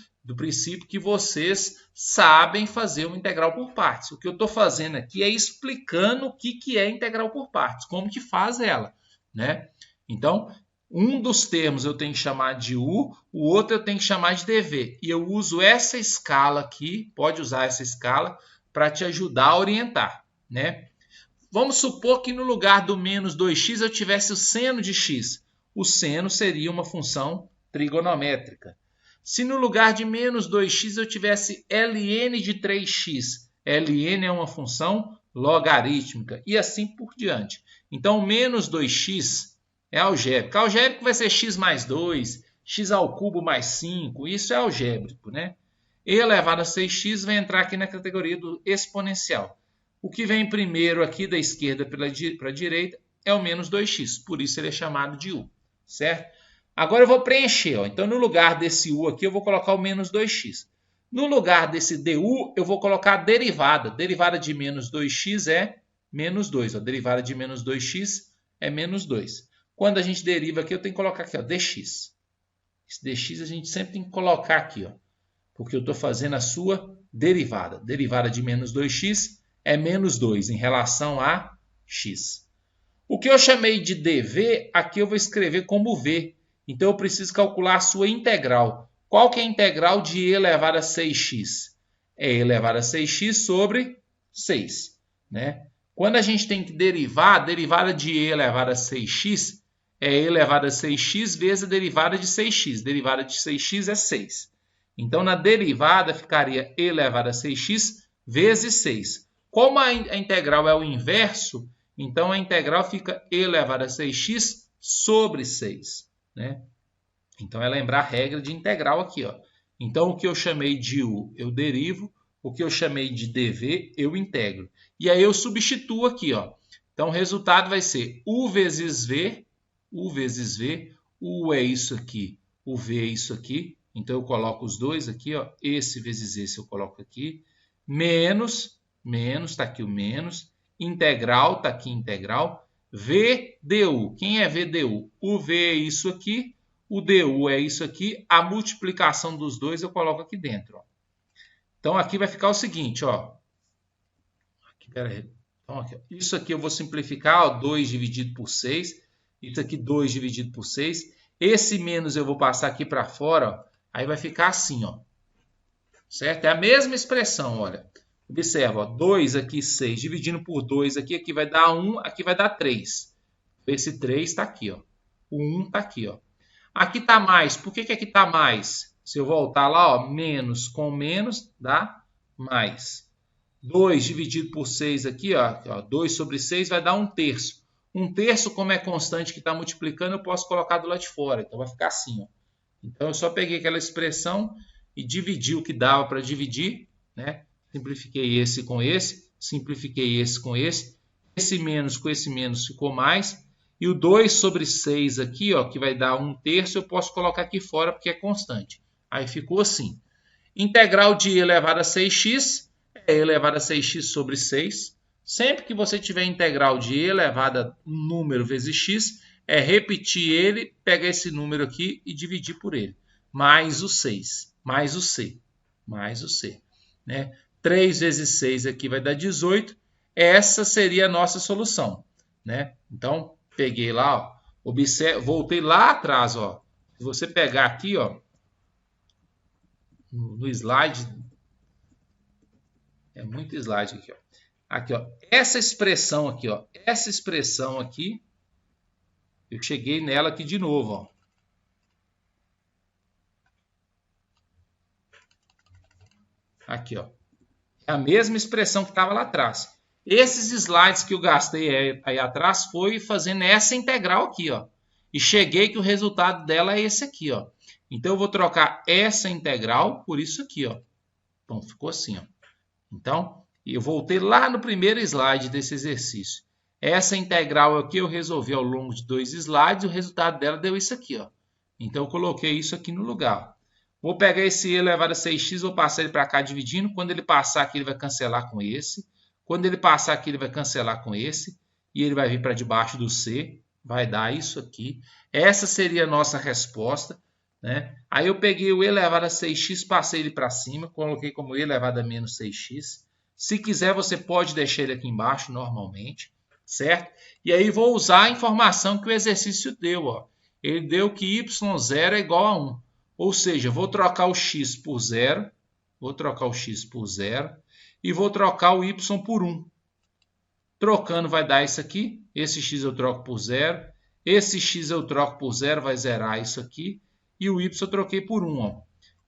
[SPEAKER 1] que vocês sabem fazer uma integral por partes. O que eu estou fazendo aqui é explicando o que é integral por partes, como que faz ela, né? Então, um dos termos eu tenho que chamar de u, o outro eu tenho que chamar de dv. E eu uso essa escala aqui, pode usar essa escala, para te ajudar a orientar, né? Vamos supor que no lugar do menos 2x eu tivesse o seno de x. O seno seria uma função trigonométrica. Se no lugar de menos 2x eu tivesse ln de 3x, ln é uma função logarítmica e assim por diante. Então, menos 2x é algébrico. Algébrico vai ser x mais 2, x ao cubo mais 5, isso é algébrico, né? E elevado a 6x vai entrar aqui na categoria do exponencial. O que vem primeiro aqui da esquerda para a direita é o menos 2x, por isso ele é chamado de u, certo? Agora eu vou preencher, ó. Então no lugar desse u aqui eu vou colocar o menos 2x. No lugar desse du eu vou colocar a derivada. Derivada de menos 2x é menos 2. Ó. Derivada de menos 2x é menos 2. Quando a gente deriva aqui eu tenho que colocar aqui, ó, dx. Esse dx a gente sempre tem que colocar aqui, ó, porque eu estou fazendo a sua derivada. Derivada de menos 2x é menos 2 em relação a x. O que eu chamei de dv, aqui eu vou escrever como v. Então, eu preciso calcular a sua integral. Qual que é a integral de e elevado a 6x? É e elevado a 6x sobre 6. Né? Quando a gente tem que derivar, a derivada de e elevado a 6x é e elevado a 6x vezes a derivada de 6x. Derivada de 6x é 6. Então, na derivada ficaria e elevado a 6x vezes 6. Como a integral é o inverso, então a integral fica e elevado a 6x sobre 6. Né? Então, é lembrar a regra de integral aqui. Ó. Então, o que eu chamei de u, eu derivo. O que eu chamei de dv, eu integro. E aí, eu substituo aqui. Ó. Então, o resultado vai ser u vezes v. U vezes v. U é isso aqui. O v é isso aqui. Então, eu coloco os dois aqui. Ó. Esse vezes esse eu coloco aqui. Menos, está aqui o menos. Integral, está aqui integral. V du. Quem é V du? O V é isso aqui, o du é isso aqui. A multiplicação dos dois eu coloco aqui dentro. Ó. Então, aqui vai ficar o seguinte. Ó. Aqui, peraí. Então, aqui, ó. Isso aqui eu vou simplificar. Ó, 2 dividido por 6. Isso aqui 2 dividido por 6. Esse menos eu vou passar aqui para fora. Ó. Aí vai ficar assim. Ó. Certo? É a mesma expressão, olha. Observa, ó, 2 aqui, 6, dividindo por 2 aqui, aqui vai dar 1, aqui vai dar 3. Esse 3 está aqui, ó. O 1 está aqui, ó. Aqui está mais. Por que aqui está mais? Se eu voltar lá, ó, menos com menos dá mais. 2 dividido por 6 aqui, ó, 2 sobre 6 vai dar 1/3. 1/3, como é constante que está multiplicando, eu posso colocar do lado de fora. Então, vai ficar assim, ó. Então, eu só peguei aquela expressão e dividi o que dava para dividir, né? Simplifiquei esse com esse, simplifiquei esse com esse menos com esse menos ficou mais, e o 2 sobre 6 aqui, ó, que vai dar 1/3, eu posso colocar aqui fora porque é constante. Aí ficou assim. Integral de e elevado a 6x é e elevado a 6x sobre 6. Sempre que você tiver integral de e elevado a um número vezes x, é repetir ele, pegar esse número aqui e dividir por ele. Mais o 6, mais o c. mais o C. Né? 3 vezes 6 aqui vai dar 18. Essa seria a nossa solução. Né? Então, peguei lá, ó, voltei lá atrás. Ó. Se você pegar aqui, ó, no slide, é muito slide aqui, ó. Aqui, ó, essa expressão aqui, ó, essa expressão aqui, eu cheguei nela aqui de novo, ó. Aqui, ó, é a mesma expressão que estava lá atrás. Esses slides que eu gastei aí atrás foi fazendo essa integral aqui, ó, e cheguei que o resultado dela é esse aqui, ó. Então eu vou trocar essa integral por isso aqui, ó. Então ficou assim, ó. Então eu voltei lá no primeiro slide desse exercício. Essa integral aqui eu resolvi ao longo de 2 slides e o resultado dela deu isso aqui, ó. Então eu coloquei isso aqui no lugar. Vou pegar esse e elevado a 6x, vou passar ele para cá dividindo. Quando ele passar aqui, ele vai cancelar com esse. Quando ele passar aqui, ele vai cancelar com esse. E ele vai vir para debaixo do C. Vai dar isso aqui. Essa seria a nossa resposta. Né? Aí eu peguei o e elevado a 6x, passei ele para cima. Coloquei como e elevado a menos 6x. Se quiser, você pode deixar ele aqui embaixo normalmente. Certo? E aí vou usar a informação que o exercício deu. Ó. Ele deu que y0 é igual a 1. Ou seja, vou trocar o x por 0, vou trocar o x por 0 e vou trocar o y por 1. Trocando vai dar isso aqui, esse x eu troco por 0, esse x eu troco por 0, vai zerar isso aqui, e o y eu troquei por 1. Ó.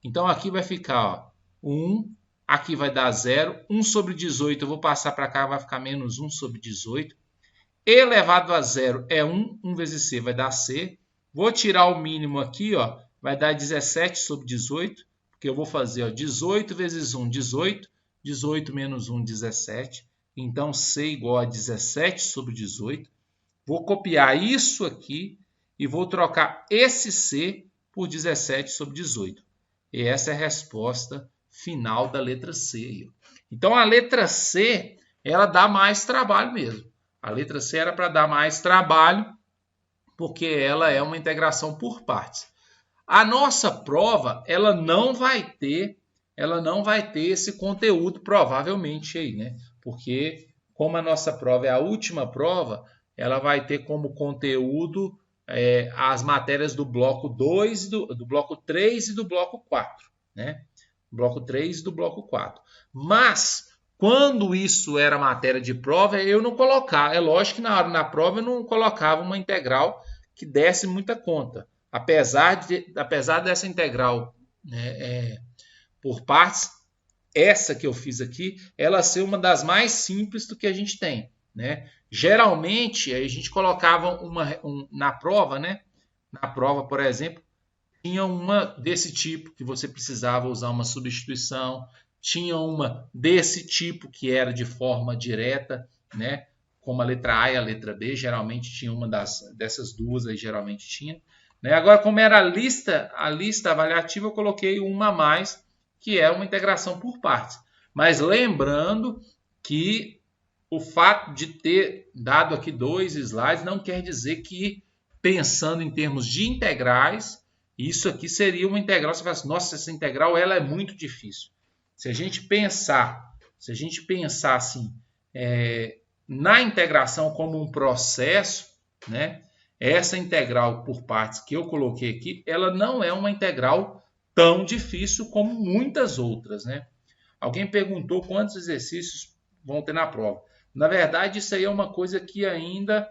[SPEAKER 1] Então aqui vai ficar ó, 1, aqui vai dar 0, 1 sobre 18 eu vou passar para cá, vai ficar menos 1 sobre 18. Elevado a 0 é 1, 1 vezes c vai dar c. Vou tirar o mínimo aqui, ó. Vai dar 17 sobre 18, porque eu vou fazer ó, 18 vezes 1, 18. 18 menos 1, 17. Então, C igual a 17 sobre 18. Vou copiar isso aqui e vou trocar esse C por 17 sobre 18. E essa é a resposta final da letra C. Então, a letra C, ela dá mais trabalho mesmo. A letra C era para dar mais trabalho, porque ela é uma integração por partes. A nossa prova, ela não vai ter esse conteúdo provavelmente aí, né? Porque como a nossa prova é a última prova, ela vai ter como conteúdo as matérias do bloco 2, do bloco 3 e do bloco 4, né? Bloco 3 e do bloco 4. Mas quando isso era matéria de prova, eu não colocava. É lógico que na prova eu não colocava uma integral que desse muita conta. Apesar dessa integral né, por partes, essa que eu fiz aqui, ela ser uma das mais simples do que a gente tem. Né? Geralmente, a gente colocava na prova, né? Na prova, por exemplo, tinha uma desse tipo, que você precisava usar uma substituição, tinha uma desse tipo, que era de forma direta, né? Como a letra A e a letra B, geralmente tinha uma dessas duas, aí geralmente tinha. Né? Agora, como era a lista avaliativa, eu coloquei uma a mais, que é uma integração por partes. Mas lembrando que o fato de ter dado aqui 2 slides não quer dizer que, pensando em termos de integrais, isso aqui seria uma integral. Você fala assim, nossa, essa integral ela é muito difícil. Se a gente pensar assim, na integração como um processo, né? Essa integral por partes que eu coloquei aqui, ela não é uma integral tão difícil como muitas outras, né? Alguém perguntou quantos exercícios vão ter na prova. Na verdade, isso aí é uma coisa que ainda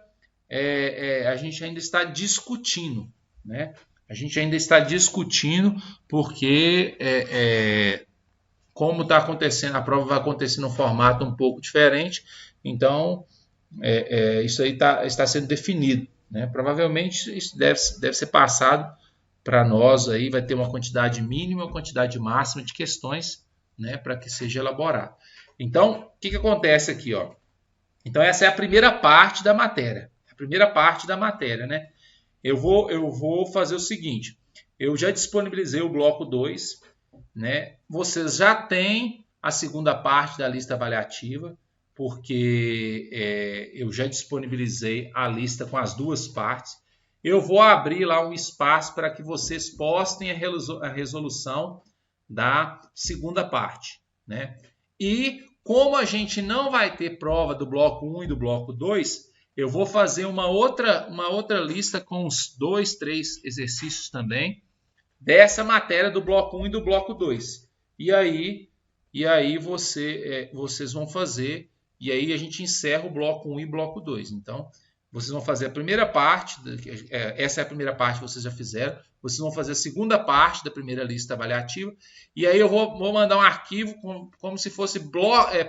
[SPEAKER 1] a gente ainda está discutindo, né? A gente ainda está discutindo porque como está acontecendo, a prova vai acontecer num formato um pouco diferente, então isso aí está sendo definido. Né? Provavelmente isso deve ser passado para nós, aí vai ter uma quantidade mínima, uma quantidade máxima de questões, né, para que seja elaborado. Então, o que acontece aqui? Ó? Então, essa é a primeira parte da matéria. Né? Eu vou fazer o seguinte, eu já disponibilizei o bloco 2, né? Vocês já têm a segunda parte da lista avaliativa, porque eu já disponibilizei a lista com as duas partes. Eu vou abrir lá um espaço para que vocês postem a resolução da segunda parte, né? E como a gente não vai ter prova do bloco 1 e do bloco 2, eu vou fazer uma outra lista com os 2, 3 exercícios também dessa matéria do bloco 1 e do bloco 2. E aí vocês vão fazer, e aí a gente encerra o bloco 1 e o bloco 2. Então, vocês vão fazer a primeira parte, essa é a primeira parte que vocês já fizeram, vocês vão fazer a segunda parte da primeira lista avaliativa, e aí eu vou mandar um arquivo como se fosse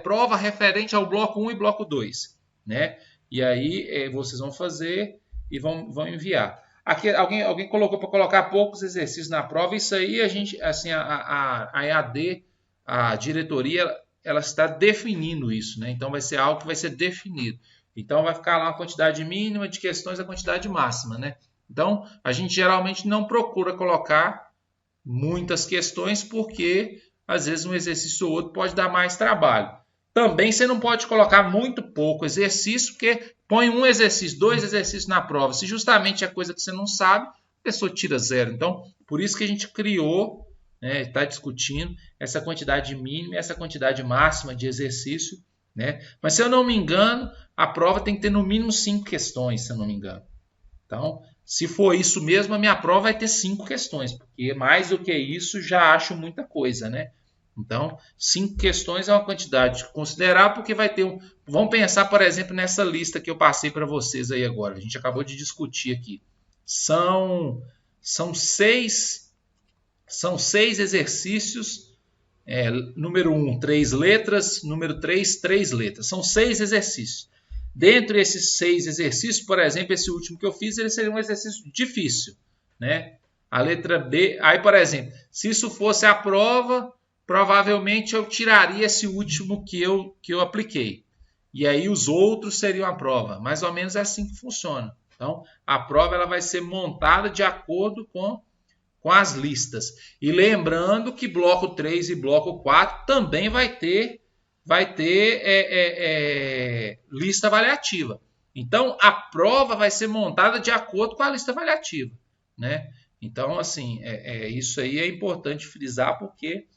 [SPEAKER 1] prova referente ao bloco 1 e bloco 2, né? E aí vocês vão fazer e vão enviar. Aqui, alguém colocou para colocar poucos exercícios na prova, isso aí a gente, assim, a EAD, a diretoria, ela está definindo isso, né? Então vai ser algo que vai ser definido. Então vai ficar lá a quantidade mínima de questões, a quantidade máxima, né? Então a gente geralmente não procura colocar muitas questões porque às vezes um exercício ou outro pode dar mais trabalho. Também você não pode colocar muito pouco exercício, porque põe um exercício, 2 exercícios na prova. Se justamente é coisa que você não sabe, a pessoa tira 0. Então, por isso que a gente criou, está discutindo essa quantidade mínima e essa quantidade máxima de exercício, né? Mas se eu não me engano, a prova tem que ter no mínimo 5 questões, se eu não me engano. Então, se for isso mesmo, a minha prova vai ter 5 questões, porque mais do que isso já acho muita coisa, né? Então, 5 questões é uma quantidade considerável, porque vai ter um... Vamos pensar, por exemplo, nessa lista que eu passei para vocês aí agora. A gente acabou de discutir aqui. São 6 exercícios. Número 1, 3 letras. Número 3, 3 letras. São 6 exercícios. Dentre esses 6 exercícios, por exemplo, esse último que eu fiz, ele seria um exercício difícil, né? A letra B... Aí, por exemplo, se isso fosse a prova... provavelmente eu tiraria esse último que eu apliquei. E aí os outros seriam a prova. Mais ou menos é assim que funciona. Então, a prova ela vai ser montada de acordo com as listas. E lembrando que bloco 3 e bloco 4 também vai ter lista avaliativa. Então, a prova vai ser montada de acordo com a lista avaliativa, né? Então, assim, isso aí é importante frisar, porque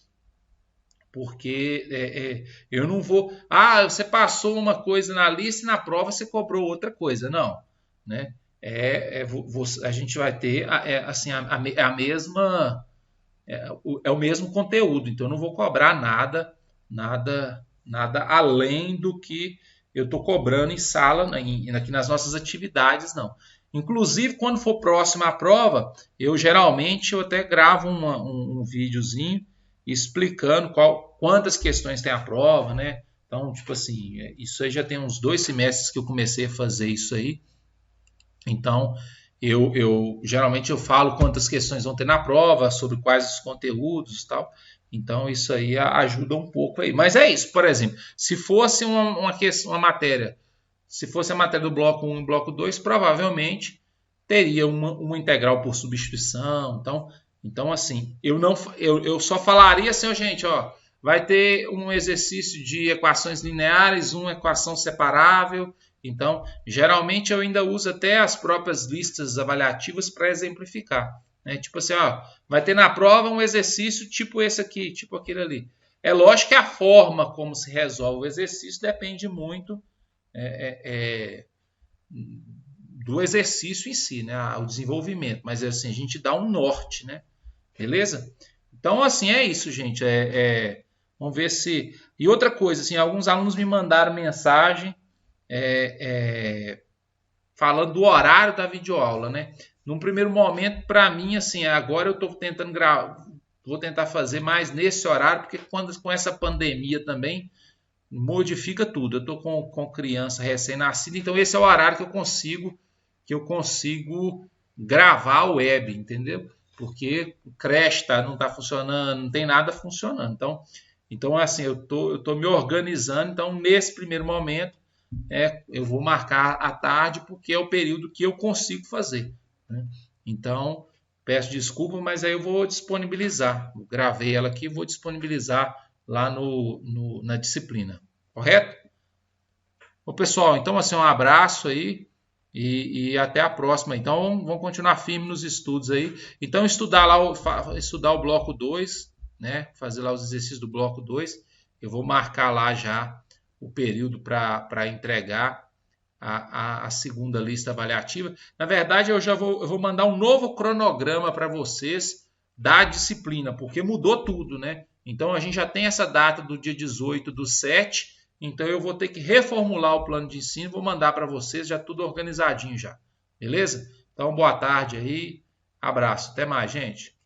[SPEAKER 1] eu não vou... você passou uma coisa na lista e na prova você cobrou outra coisa. Não, né? A gente vai ter assim, a mesma... o mesmo conteúdo. Então, eu não vou cobrar nada além do que eu estou cobrando em sala, aqui nas nossas atividades, não. Inclusive, quando for próximo à prova, eu até gravo um videozinho explicando quantas questões tem a prova, né? Então, tipo assim, isso aí já tem uns 2 semestres que eu comecei a fazer isso aí. Então, geralmente eu falo quantas questões vão ter na prova, sobre quais os conteúdos e tal. Então, isso aí ajuda um pouco aí. Mas é isso, por exemplo, se fosse uma matéria, se fosse a matéria do bloco 1 e bloco 2, provavelmente teria uma integral por substituição. Então, assim, eu só falaria assim, gente, vai ter um exercício de equações lineares, uma equação separável. Então, geralmente eu ainda uso até as próprias listas avaliativas para exemplificar, né? Tipo assim, vai ter na prova um exercício tipo esse aqui, tipo aquele ali. É lógico que a forma como se resolve o exercício depende muito do exercício em si, né? O desenvolvimento. Mas assim, a gente dá um norte, né? Beleza? Então, assim, é isso, gente. Vamos ver se... E outra coisa, assim, alguns alunos me mandaram mensagem falando do horário da videoaula, né? Num primeiro momento, para mim, assim, agora eu estou tentando vou tentar fazer mais nesse horário, porque com essa pandemia também modifica tudo. Eu estou com criança recém-nascida, então esse é o horário que eu consigo gravar o web, entendeu? Porque o creche não está funcionando, não tem nada funcionando. Então assim, eu tô me organizando. Então, nesse primeiro momento, eu vou marcar à tarde, porque é o período que eu consigo fazer, né? Então, peço desculpa, mas aí eu vou disponibilizar. Eu gravei ela aqui e vou disponibilizar lá na disciplina. Correto? Bom, pessoal, então assim, um abraço aí. E até a próxima. Então, vamos continuar firme nos estudos aí. Então, estudar o bloco 2, né? Fazer lá os exercícios do bloco 2. Eu vou marcar lá já o período para entregar a segunda lista avaliativa. Na verdade, eu vou mandar um novo cronograma para vocês da disciplina, porque mudou tudo, né? Então a gente já tem essa data do dia 18 do 7, então eu vou ter que reformular o plano de ensino, vou mandar para vocês já tudo organizadinho já. Beleza? Então boa tarde aí, abraço, até mais, gente.